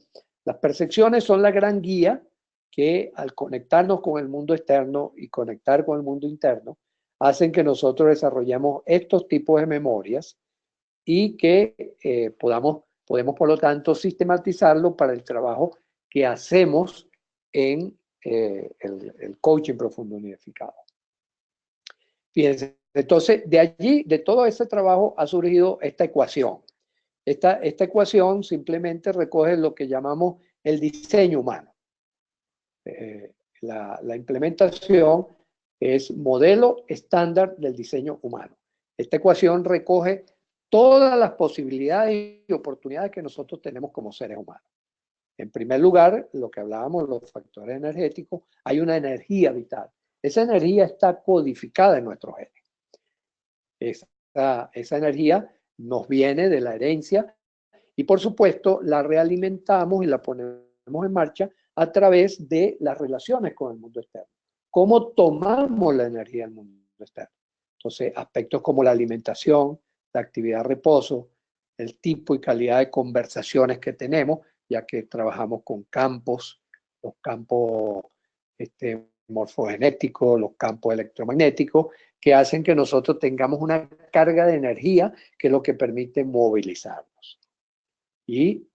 Las percepciones son la gran guía que al conectarnos con el mundo externo y conectar con el mundo interno, hacen que nosotros desarrollemos estos tipos de memorias y que podemos por lo tanto sistematizarlo para el trabajo que hacemos en el coaching profundo unificado. Fíjense, entonces de allí, de todo ese trabajo ha surgido esta ecuación. Esta ecuación simplemente recoge lo que llamamos el diseño humano. La implementación es modelo estándar del diseño humano. Esta ecuación recoge todas las posibilidades y oportunidades que nosotros tenemos como seres humanos. En primer lugar, lo que hablábamos, los factores energéticos, hay una energía vital. Esa energía está codificada en nuestros genes. Esa energía nos viene de la herencia y, por supuesto, la realimentamos y la ponemos en marcha a través de las relaciones con el mundo externo. ¿Cómo tomamos la energía del mundo externo? Entonces, aspectos como la alimentación, la actividad de reposo, el tipo y calidad de conversaciones que tenemos, ya que trabajamos con campos, los campos morfogenéticos, los campos electromagnéticos, que hacen que nosotros tengamos una carga de energía que es lo que permite movilizarnos. Y,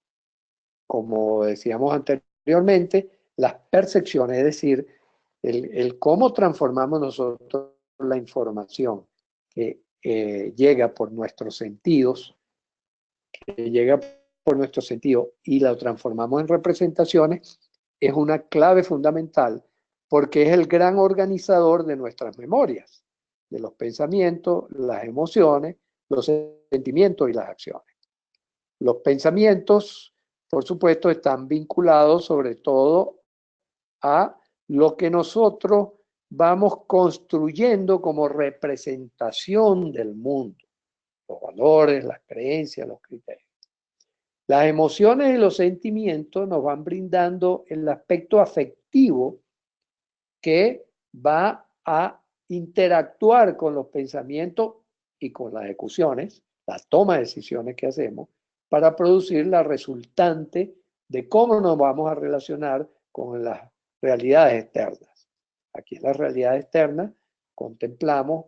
como decíamos anteriormente, las percepciones, es decir, el cómo transformamos nosotros la información que llega por nuestros sentidos, y la transformamos en representaciones, es una clave fundamental porque es el gran organizador de nuestras memorias, de los pensamientos, las emociones, los sentimientos y las acciones. Los pensamientos, por supuesto, están vinculados sobre todo a lo que nosotros vamos construyendo como representación del mundo, los valores, las creencias, los criterios. Las emociones y los sentimientos nos van brindando el aspecto afectivo que va a interactuar con los pensamientos y con las ejecuciones, la toma de decisiones que hacemos, para producir la resultante de cómo nos vamos a relacionar con las realidades externas. Aquí en la realidad externa contemplamos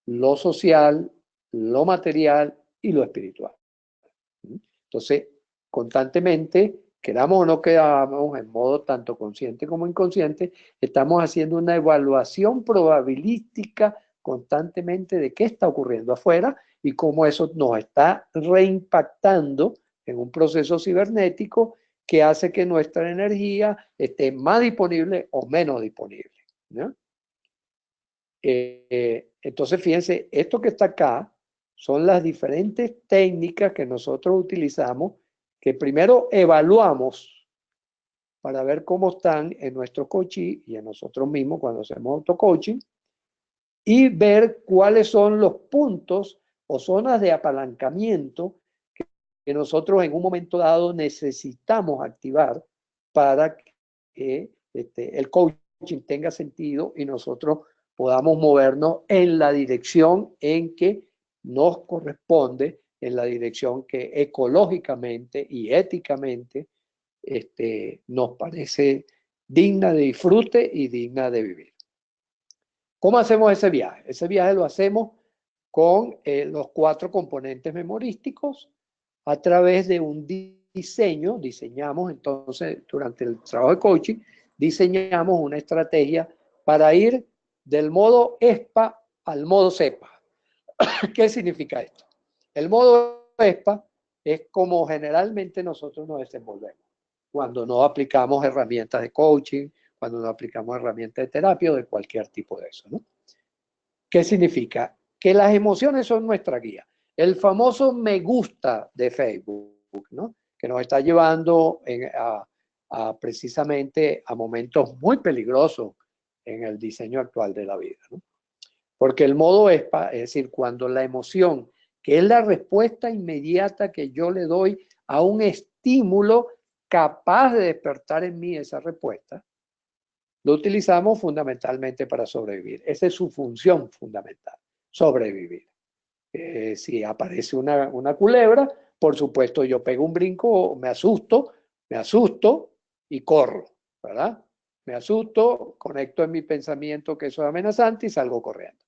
lo social, lo material y lo espiritual. Entonces, constantemente, queramos o no queramos, en modo tanto consciente como inconsciente, estamos haciendo una evaluación probabilística constantemente de qué está ocurriendo afuera y cómo eso nos está reimpactando en un proceso cibernético que hace que nuestra energía esté más disponible o menos disponible, ¿no? Entonces, fíjense, esto que está acá son las diferentes técnicas que nosotros utilizamos, que primero evaluamos para ver cómo están en nuestro coaching y en nosotros mismos cuando hacemos auto-coaching, y ver cuáles son los puntos o zonas de apalancamiento que nosotros en un momento dado necesitamos activar para que el coaching tenga sentido y nosotros podamos movernos en la dirección en que nos corresponde, en la dirección que ecológicamente y éticamente nos parece digna de disfrute y digna de vivir. ¿Cómo hacemos ese viaje? Ese viaje lo hacemos con los 4 componentes memorísticos a través de un diseño. Diseñamos entonces durante el trabajo de coaching, diseñamos una estrategia para ir del modo ESPA al modo CEPA. ¿Qué significa esto? El modo ESPA es como generalmente nosotros nos desenvolvemos cuando no aplicamos herramientas de coaching, cuando no aplicamos herramientas de terapia o de cualquier tipo de eso, ¿no? ¿Qué significa? Que las emociones son nuestra guía. El famoso me gusta de Facebook, ¿no? Que nos está llevando precisamente a momentos muy peligrosos en el diseño actual de la vida, ¿no? Porque el modo ESPA, es decir, cuando la emoción, que es la respuesta inmediata que yo le doy a un estímulo capaz de despertar en mí esa respuesta, lo utilizamos fundamentalmente para sobrevivir. Esa es su función fundamental, sobrevivir. Si aparece una culebra, por supuesto yo pego un brinco, me asusto y corro, ¿verdad? Me asusto, conecto en mi pensamiento que eso es amenazante y salgo corriendo.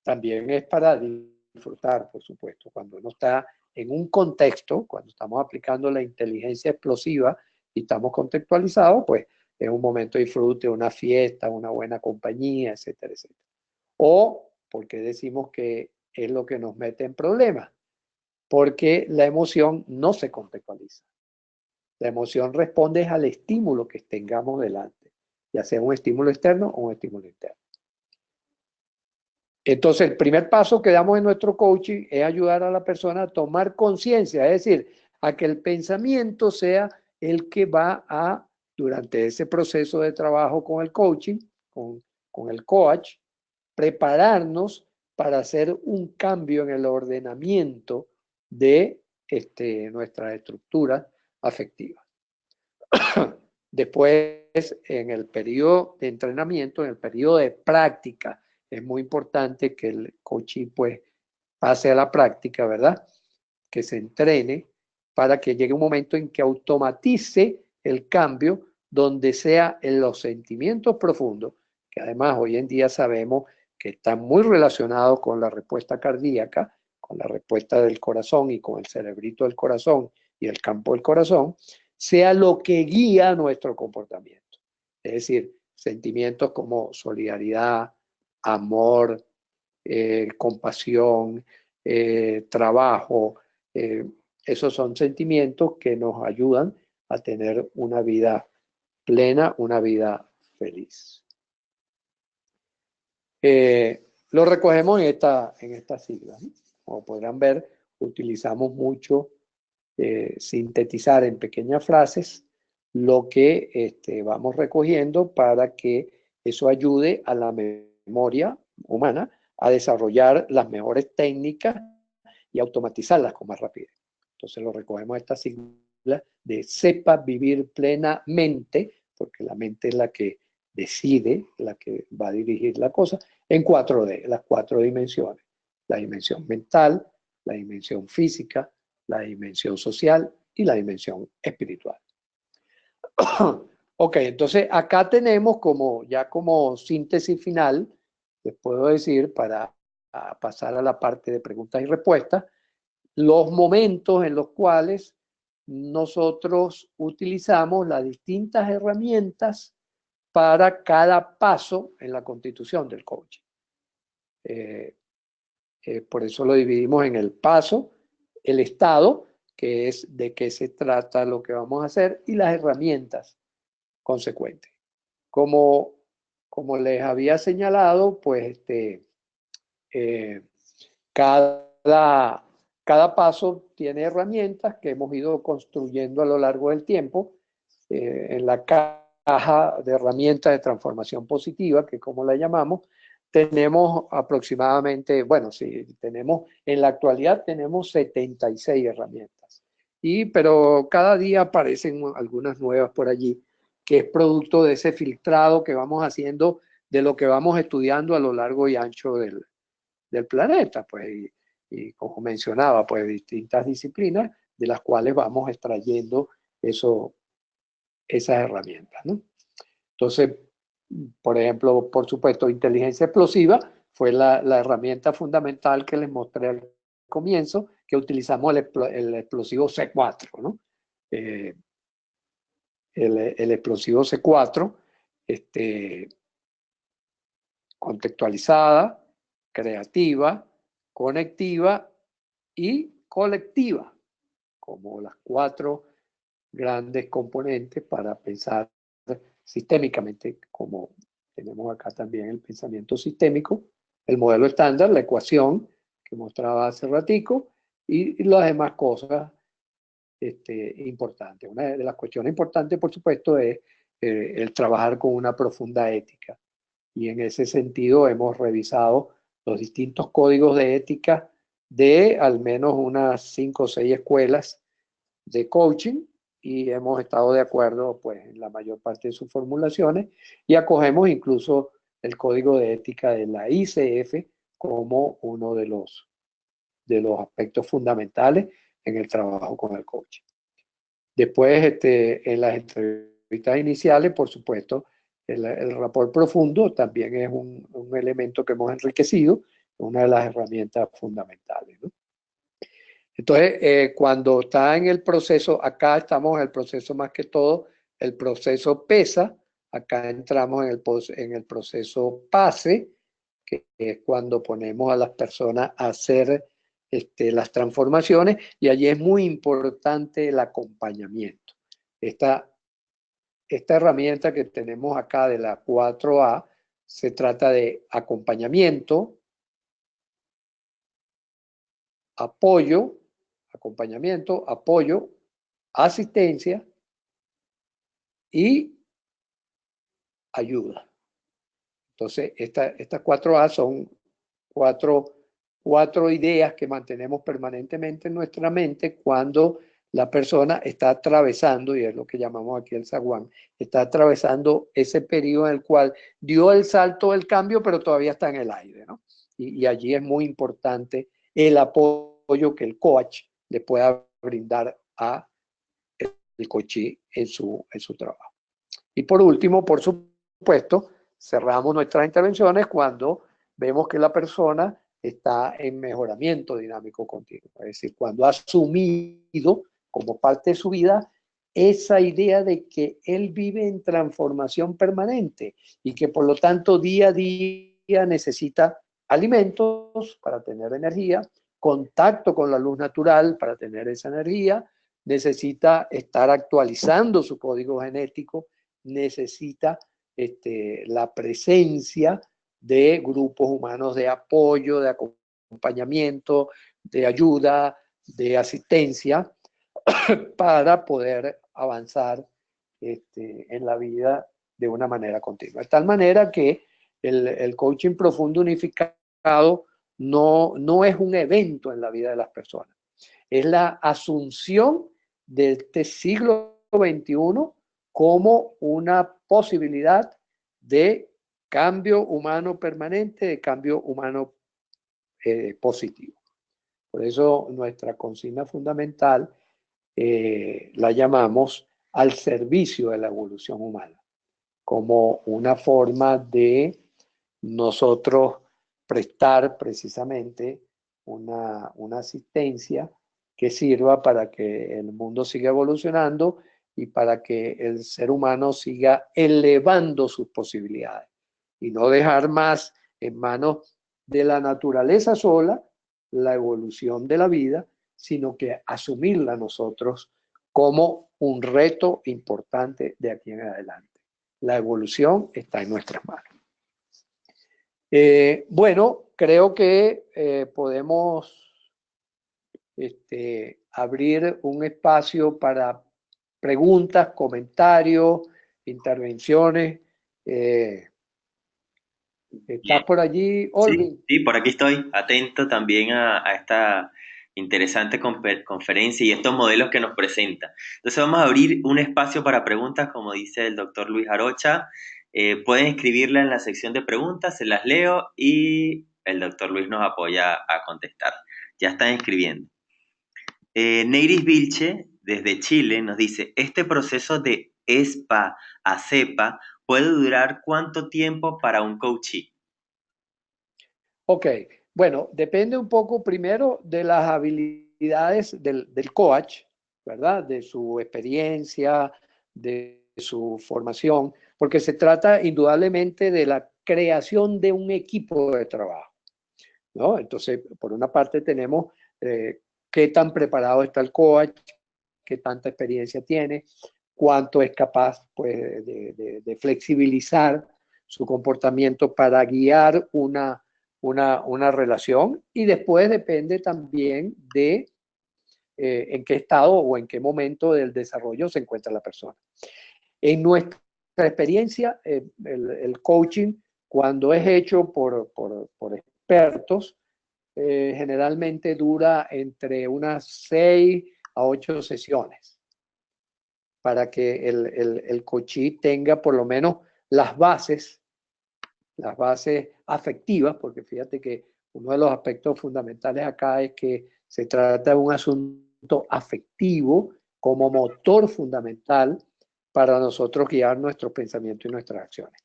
También es para disfrutar, por supuesto, cuando uno está en un contexto, cuando estamos aplicando la inteligencia explosiva y estamos contextualizados, pues es un momento de disfrute, una fiesta, una buena compañía, etcétera, etcétera. O porque decimos que es lo que nos mete en problemas, porque la emoción no se contextualiza. La emoción responde al estímulo que tengamos delante, ya sea un estímulo externo o un estímulo interno. Entonces, el primer paso que damos en nuestro coaching es ayudar a la persona a tomar conciencia, es decir, a que el pensamiento sea el que va a, durante ese proceso de trabajo con el coaching, con el coach, prepararnos para hacer un cambio en el ordenamiento de nuestras estructuras afectivas. Después, en el periodo de entrenamiento, en el periodo de práctica, es muy importante que el coaching pues pase a la práctica, ¿verdad? Que se entrene para que llegue un momento en que automatice el cambio donde sea en los sentimientos profundos, que además hoy en día sabemos que están muy relacionados con la respuesta cardíaca, con la respuesta del corazón y con el cerebrito del corazón y el campo del corazón, sea lo que guía nuestro comportamiento. Es decir, sentimientos como solidaridad, amor, compasión, trabajo, esos son sentimientos que nos ayudan a tener una vida plena, una vida feliz. Lo recogemos en esta sigla, ¿no? Como podrán ver, utilizamos mucho sintetizar en pequeñas frases lo que vamos recogiendo para que eso ayude a la memoria humana a desarrollar las mejores técnicas y automatizarlas con más rapidez. Entonces lo recogemos esta sigla de sepa vivir plenamente, porque la mente es la que decide, la que va a dirigir la cosa, en 4D, las 4 dimensiones. La dimensión mental, la dimensión física, la dimensión social y la dimensión espiritual. Ok, entonces acá tenemos como síntesis final, les puedo decir, para pasar a la parte de preguntas y respuestas, los momentos en los cuales nosotros utilizamos las distintas herramientas para cada paso en la constitución del coaching. Por eso lo dividimos en el paso, el estado, que es de qué se trata lo que vamos a hacer, y las herramientas consecuentes. Como les había señalado, pues cada paso tiene herramientas que hemos ido construyendo a lo largo del tiempo en la caja de herramientas de transformación positiva, que como la llamamos, tenemos aproximadamente, bueno, sí, en la actualidad tenemos 76 herramientas. Pero cada día aparecen algunas nuevas por allí, que es producto de ese filtrado que vamos haciendo de lo que vamos estudiando a lo largo y ancho del planeta, pues, y como mencionaba, pues distintas disciplinas de las cuales vamos extrayendo esas herramientas, ¿no? Entonces, por ejemplo, por supuesto, inteligencia explosiva fue la herramienta fundamental que les mostré al comienzo, que utilizamos el explosivo C4, ¿no? El explosivo C4, contextualizada, creativa, conectiva y colectiva, como las 4 grandes componentes para pensar sistémicamente, como tenemos acá también el pensamiento sistémico, el modelo estándar, la ecuación que mostraba hace ratico, y las demás cosas importantes. Una de las cuestiones importantes, por supuesto, es el trabajar con una profunda ética. Y en ese sentido hemos revisado los distintos códigos de ética de al menos unas 5 o 6 escuelas de coaching, y hemos estado de acuerdo pues en la mayor parte de sus formulaciones, y acogemos incluso el código de ética de la ICF como uno de los aspectos fundamentales en el trabajo con el coaching. Después, en las entrevistas iniciales, por supuesto, el rapport profundo también es un elemento que hemos enriquecido, una de las herramientas fundamentales, ¿no? Entonces, cuando está en el proceso, acá estamos en el proceso más que todo, el proceso PESA, acá entramos en el proceso PASE, que es cuando ponemos a las personas a hacer las transformaciones, y allí es muy importante el acompañamiento. Esta herramienta que tenemos acá de la 4A se trata de acompañamiento, apoyo, asistencia y ayuda. Entonces, estas 4A son cuatro ideas que mantenemos permanentemente en nuestra mente cuando la persona está atravesando, y es lo que llamamos aquí el zaguán, está atravesando ese periodo en el cual dio el salto del cambio, pero todavía está en el aire, ¿no? Y allí es muy importante el apoyo que el coach le pueda brindar a el coachee en su trabajo. Y por último, por supuesto, cerramos nuestras intervenciones cuando vemos que la persona está en mejoramiento dinámico continuo. Es decir, cuando ha asumido como parte de su vida esa idea de que él vive en transformación permanente y que por lo tanto día a día necesita alimentos para tener energía, contacto con la luz natural para tener esa energía, necesita estar actualizando su código genético, necesita la presencia de grupos humanos de apoyo, de acompañamiento, de ayuda, de asistencia, para poder avanzar en la vida de una manera continua. De tal manera que el coaching profundo unificado no es un evento en la vida de las personas, es la asunción de este siglo XXI como una posibilidad de cambio humano permanente, de cambio humano positivo. Por eso nuestra consigna fundamental la llamamos al servicio de la evolución humana, como una forma de nosotros prestar precisamente una asistencia que sirva para que el mundo siga evolucionando y para que el ser humano siga elevando sus posibilidades y no dejar más en manos de la naturaleza sola la evolución de la vida, sino que asumirla nosotros como un reto importante de aquí en adelante. La evolución está en nuestras manos. Bueno, creo que podemos abrir un espacio para preguntas, comentarios, intervenciones. ¿Estás por allí, Olvin? Sí, sí, por aquí estoy, atento también a esta interesante conferencia y estos modelos que nos presenta. Entonces vamos a abrir un espacio para preguntas, como dice el doctor Luis Arocha. Pueden escribirla en la sección de preguntas, se las leo y el doctor Luis nos apoya a contestar. Ya están escribiendo. Neiris Vilche, desde Chile, nos dice, ¿este proceso de ESPA a CEPA puede durar cuánto tiempo para un coachee? Ok, bueno, depende un poco primero de las habilidades del coach, ¿verdad? De su experiencia, de su formación, porque se trata indudablemente de la creación de un equipo de trabajo, ¿no? Entonces, por una parte tenemos qué tan preparado está el coach, qué tanta experiencia tiene, cuánto es capaz pues, de flexibilizar su comportamiento para guiar una relación, y después depende también de en qué estado o en qué momento del desarrollo se encuentra la persona. En nuestra experiencia, el coaching, cuando es hecho por expertos, generalmente dura entre unas 6 a 8 sesiones para que el coachee tenga por lo menos las bases afectivas, porque fíjate que uno de los aspectos fundamentales acá es que se trata de un asunto afectivo como motor fundamental para nosotros guiar nuestros pensamientos y nuestras acciones.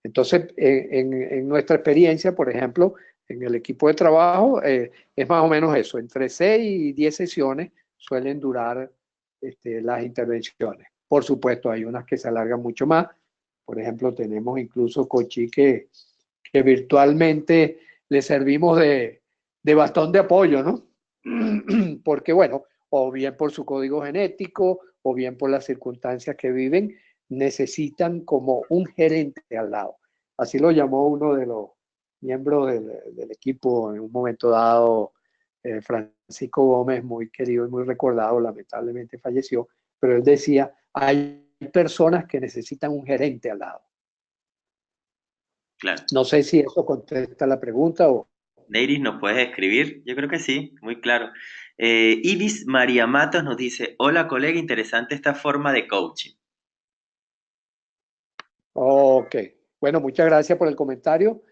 Entonces, en nuestra experiencia, por ejemplo, en el equipo de trabajo, es más o menos eso, entre 6 y 10 sesiones suelen durar las intervenciones. Por supuesto, hay unas que se alargan mucho más. Por ejemplo, tenemos incluso coachí que virtualmente le servimos de bastón de apoyo, ¿no? Porque, bueno, o bien por su código genético, o bien por las circunstancias que viven, necesitan como un gerente al lado. Así lo llamó uno de los miembros del equipo en un momento dado, Francisco Gómez, muy querido y muy recordado, lamentablemente falleció, pero él decía, hay personas que necesitan un gerente al lado. Claro. No sé si eso contesta la pregunta o... Neiris, ¿nos puedes escribir? Yo creo que sí, muy claro. Ibis María Matos nos dice, hola colega, interesante esta forma de coaching. Ok, bueno, muchas gracias por el comentario.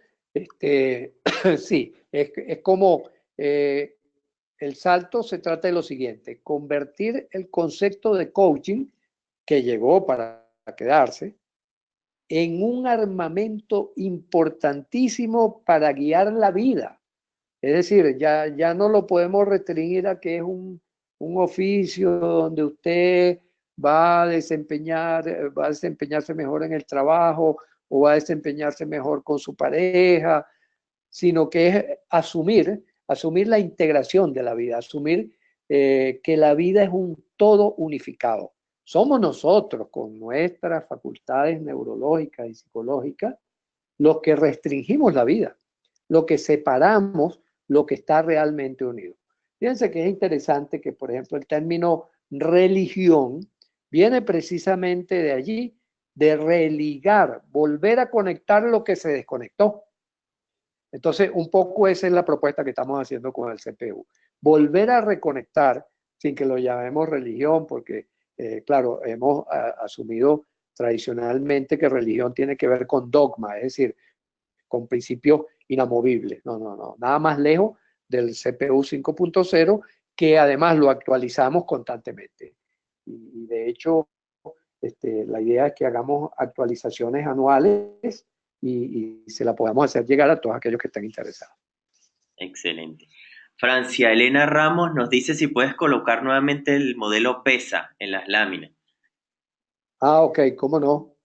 Sí, es como el salto se trata de lo siguiente, convertir el concepto de coaching que llegó para quedarse en un armamento importantísimo para guiar la vida. Es decir, ya no lo podemos restringir a que es un oficio donde usted va a desempeñarse mejor en el trabajo o va a desempeñarse mejor con su pareja, sino que es asumir la integración de la vida, asumir que la vida es un todo unificado. Somos nosotros, con nuestras facultades neurológicas y psicológicas, los que restringimos la vida, lo que separamos lo que está realmente unido. Fíjense que es interesante que, por ejemplo, el término religión viene precisamente de allí, de religar, volver a conectar lo que se desconectó. Entonces, un poco esa es la propuesta que estamos haciendo con el CPU. Volver a reconectar, sin que lo llamemos religión, porque, claro, hemos asumido tradicionalmente que religión tiene que ver con dogma, es decir, con principios inamovibles. No, no, no, nada más lejos del CPU 5.0, que además lo actualizamos constantemente. Y de hecho, la idea es que hagamos actualizaciones anuales y se la podamos hacer llegar a todos aquellos que estén interesados. Excelente. Francia Elena Ramos nos dice si puedes colocar nuevamente el modelo PESA en las láminas. Ah, ok, cómo no.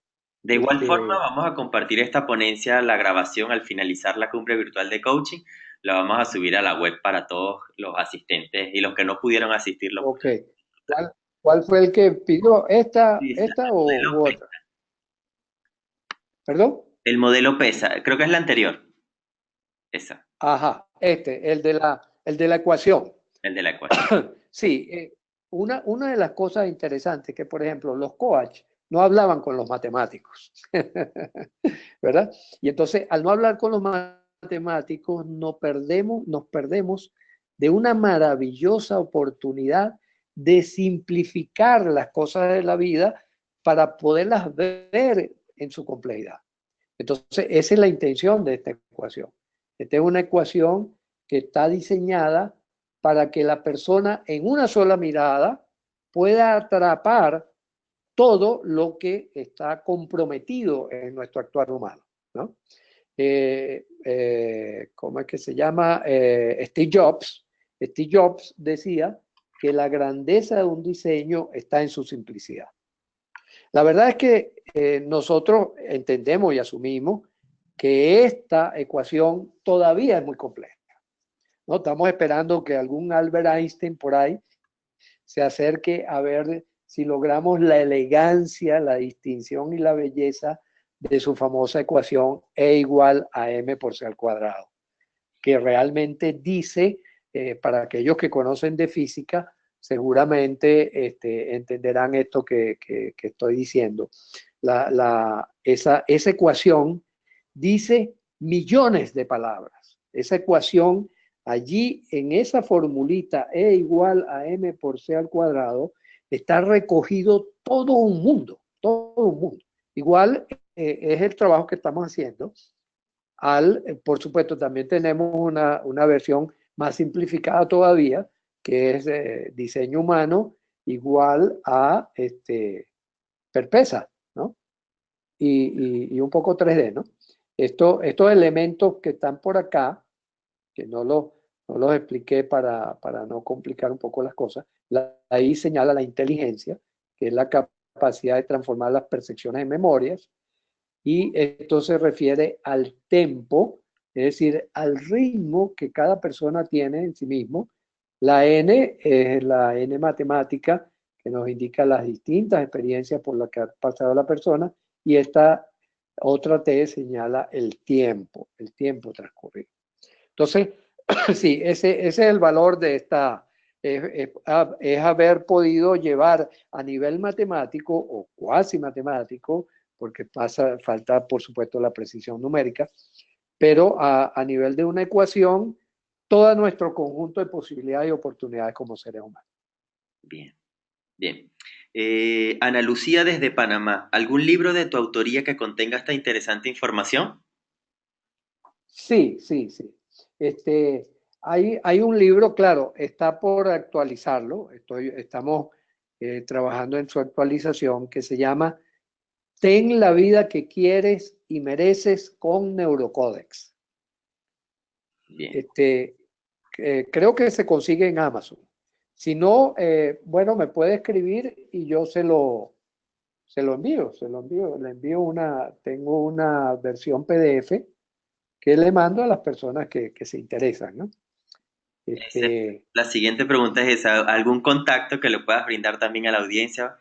De igual forma, vamos a compartir esta ponencia, la grabación al finalizar la cumbre virtual de coaching. La vamos a subir a la web para todos los asistentes y los que no pudieron asistir. Ok. ¿Cuál fue el que pidió? ¿Esta u otra? ¿Perdón? El modelo PESA, creo que es la anterior. Esa. Ajá, el de la ecuación. El de la ecuación. Sí, una de las cosas interesantes que, por ejemplo, los coaches no hablaban con los matemáticos, ¿verdad? Y entonces, al no hablar con los matemáticos, nos perdemos de una maravillosa oportunidad de simplificar las cosas de la vida para poderlas ver en su complejidad. Entonces, esa es la intención de esta ecuación. Esta es una ecuación que está diseñada para que la persona en una sola mirada pueda atrapar todo lo que está comprometido en nuestro actuar humano, ¿no? ¿Cómo es que se llama? Steve Jobs. Steve Jobs decía que la grandeza de un diseño está en su simplicidad. La verdad es que nosotros entendemos y asumimos que esta ecuación todavía es muy compleja, ¿no? Estamos esperando que algún Albert Einstein por ahí se acerque a ver si logramos la elegancia, la distinción y la belleza de su famosa ecuación E igual a m por c al cuadrado, que realmente dice, para aquellos que conocen de física, seguramente entenderán esto que estoy diciendo. Esa ecuación dice millones de palabras. Esa ecuación, allí en esa formulita E igual a m por c al cuadrado, está recogido todo un mundo, todo un mundo. Igual es el trabajo que estamos haciendo. Por supuesto, también tenemos una versión más simplificada todavía, que es diseño humano igual a Perpesa, ¿no? Y un poco 3D, ¿no? Estos elementos que están por acá, que no los expliqué para no complicar un poco las cosas, ahí señala la inteligencia, que es la capacidad de transformar las percepciones en memorias, y esto se refiere al tempo, es decir, al ritmo que cada persona tiene en sí mismo. La N es la N matemática, que nos indica las distintas experiencias por las que ha pasado la persona, y esta otra T señala el tiempo transcurrido. Entonces, sí, ese es el valor de esta, es haber podido llevar a nivel matemático o cuasi matemático, porque falta, por supuesto, la precisión numérica, pero a nivel de una ecuación, todo nuestro conjunto de posibilidades y oportunidades como seres humanos. Bien, bien. Ana Lucía desde Panamá, ¿algún libro de tu autoría que contenga esta interesante información? Sí. Hay un libro, claro, está por actualizarlo, estamos trabajando en su actualización, que se llama Ten la vida que quieres y mereces con Neurocódex. Bien. Creo que se consigue en Amazon. Si no, bueno, me puede escribir y yo se lo envío. Tengo una versión PDF que le mando a las personas que se interesan, ¿no? La siguiente pregunta es esa, ¿algún contacto que le puedas brindar también a la audiencia?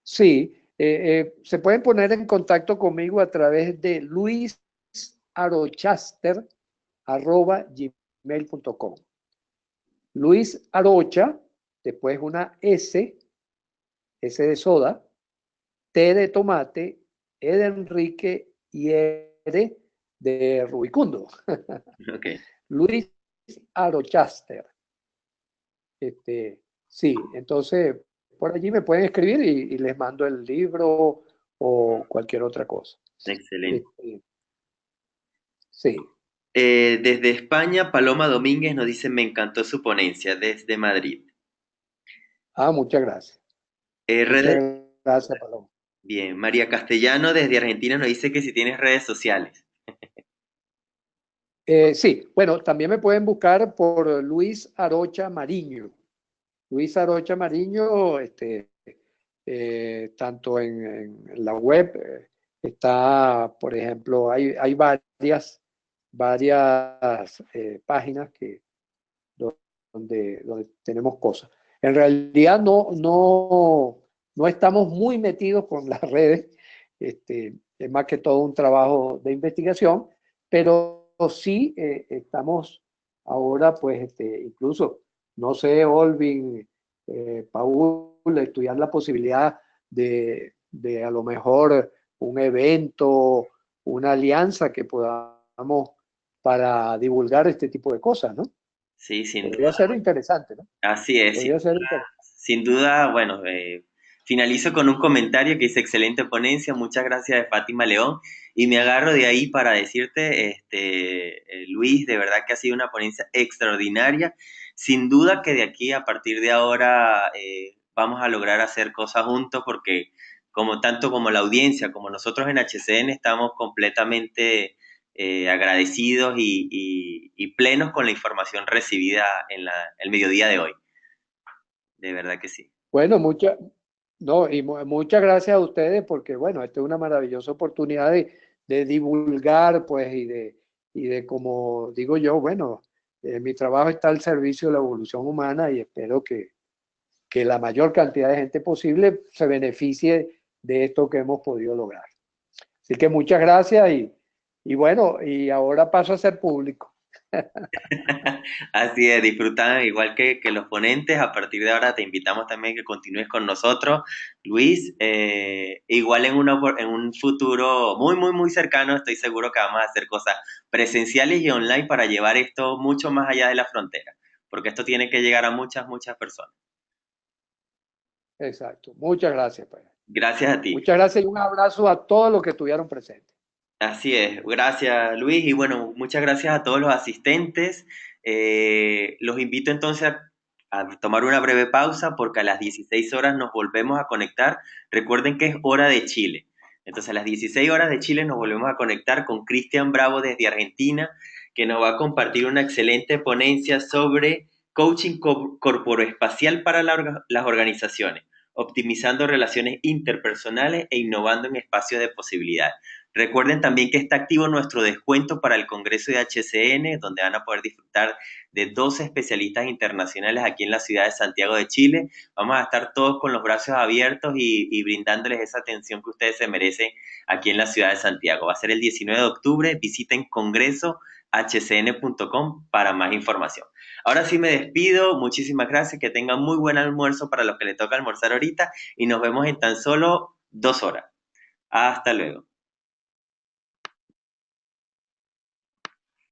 Sí, se pueden poner en contacto conmigo a través de luisarochaster@gmail.com. Luis Arocha, después una S de soda, T de tomate, E de Enrique y R de Rubicundo. Okay. Luis Arochaster. Sí, entonces por allí me pueden escribir y les mando el libro o cualquier otra cosa. Excelente. Sí. Desde España, Paloma Domínguez nos dice, me encantó su ponencia desde Madrid. Muchas gracias. Redes, Muchas gracias, Paloma. bien, María Castellano desde Argentina nos dice que si tienes redes sociales. Sí, bueno, también me pueden buscar por Luis Arocha Mariño. Luis Arocha Mariño, tanto en la web, está, por ejemplo, hay varias páginas donde tenemos cosas. En realidad no estamos muy metidos con las redes, es más que todo un trabajo de investigación, pero sí estamos ahora, pues, incluso, no sé, Olvin, Paul, estudiar la posibilidad de a lo mejor un evento, una alianza que podamos para divulgar este tipo de cosas, ¿no? Sí, sin Podría duda. ser interesante, ¿no? Así es, Podría ser interesante. sin duda, bueno, finalizo con un comentario que dice, excelente ponencia, muchas gracias de Fátima León, y me agarro de ahí para decirte, Luis, de verdad que ha sido una ponencia extraordinaria, sin duda que de aquí a partir de ahora vamos a lograr hacer cosas juntos porque como tanto como la audiencia como nosotros en HCN estamos completamente agradecidos y plenos con la información recibida en el mediodía de hoy. De verdad que sí. Bueno, no, muchas gracias a ustedes porque, bueno, esta es una maravillosa oportunidad de divulgar, pues, y de, como digo yo, bueno, mi trabajo está al servicio de la evolución humana y espero que la mayor cantidad de gente posible se beneficie de esto que hemos podido lograr. Así que muchas gracias y bueno, y ahora paso a ser público. Así es, disfrutan igual que los ponentes. A partir de ahora te invitamos también a que continúes con nosotros, Luis. Igual en un futuro muy, muy, muy cercano, estoy seguro que vamos a hacer cosas presenciales y online para llevar esto mucho más allá de la frontera, porque esto tiene que llegar a muchas, muchas personas. Exacto. Muchas gracias, pues. Gracias a ti. Muchas gracias y un abrazo a todos los que estuvieron presentes. Así es, gracias Luis y bueno, muchas gracias a todos los asistentes. Los invito entonces a tomar una breve pausa porque a las 16 horas nos volvemos a conectar. Recuerden que es hora de Chile. Entonces a las 16 horas de Chile nos volvemos a conectar con Cristian Bravo desde Argentina, que nos va a compartir una excelente ponencia sobre coaching corporoespacial para las organizaciones, optimizando relaciones interpersonales e innovando en espacios de posibilidad. Recuerden también que está activo nuestro descuento para el Congreso de HCN, donde van a poder disfrutar de 12 especialistas internacionales aquí en la ciudad de Santiago de Chile. Vamos a estar todos con los brazos abiertos y brindándoles esa atención que ustedes se merecen aquí en la ciudad de Santiago. Va a ser el 19 de octubre. Visiten congresohcn.com para más información. Ahora sí me despido. Muchísimas gracias. Que tengan muy buen almuerzo para los que les toca almorzar ahorita y nos vemos en tan solo 2 horas. Hasta luego.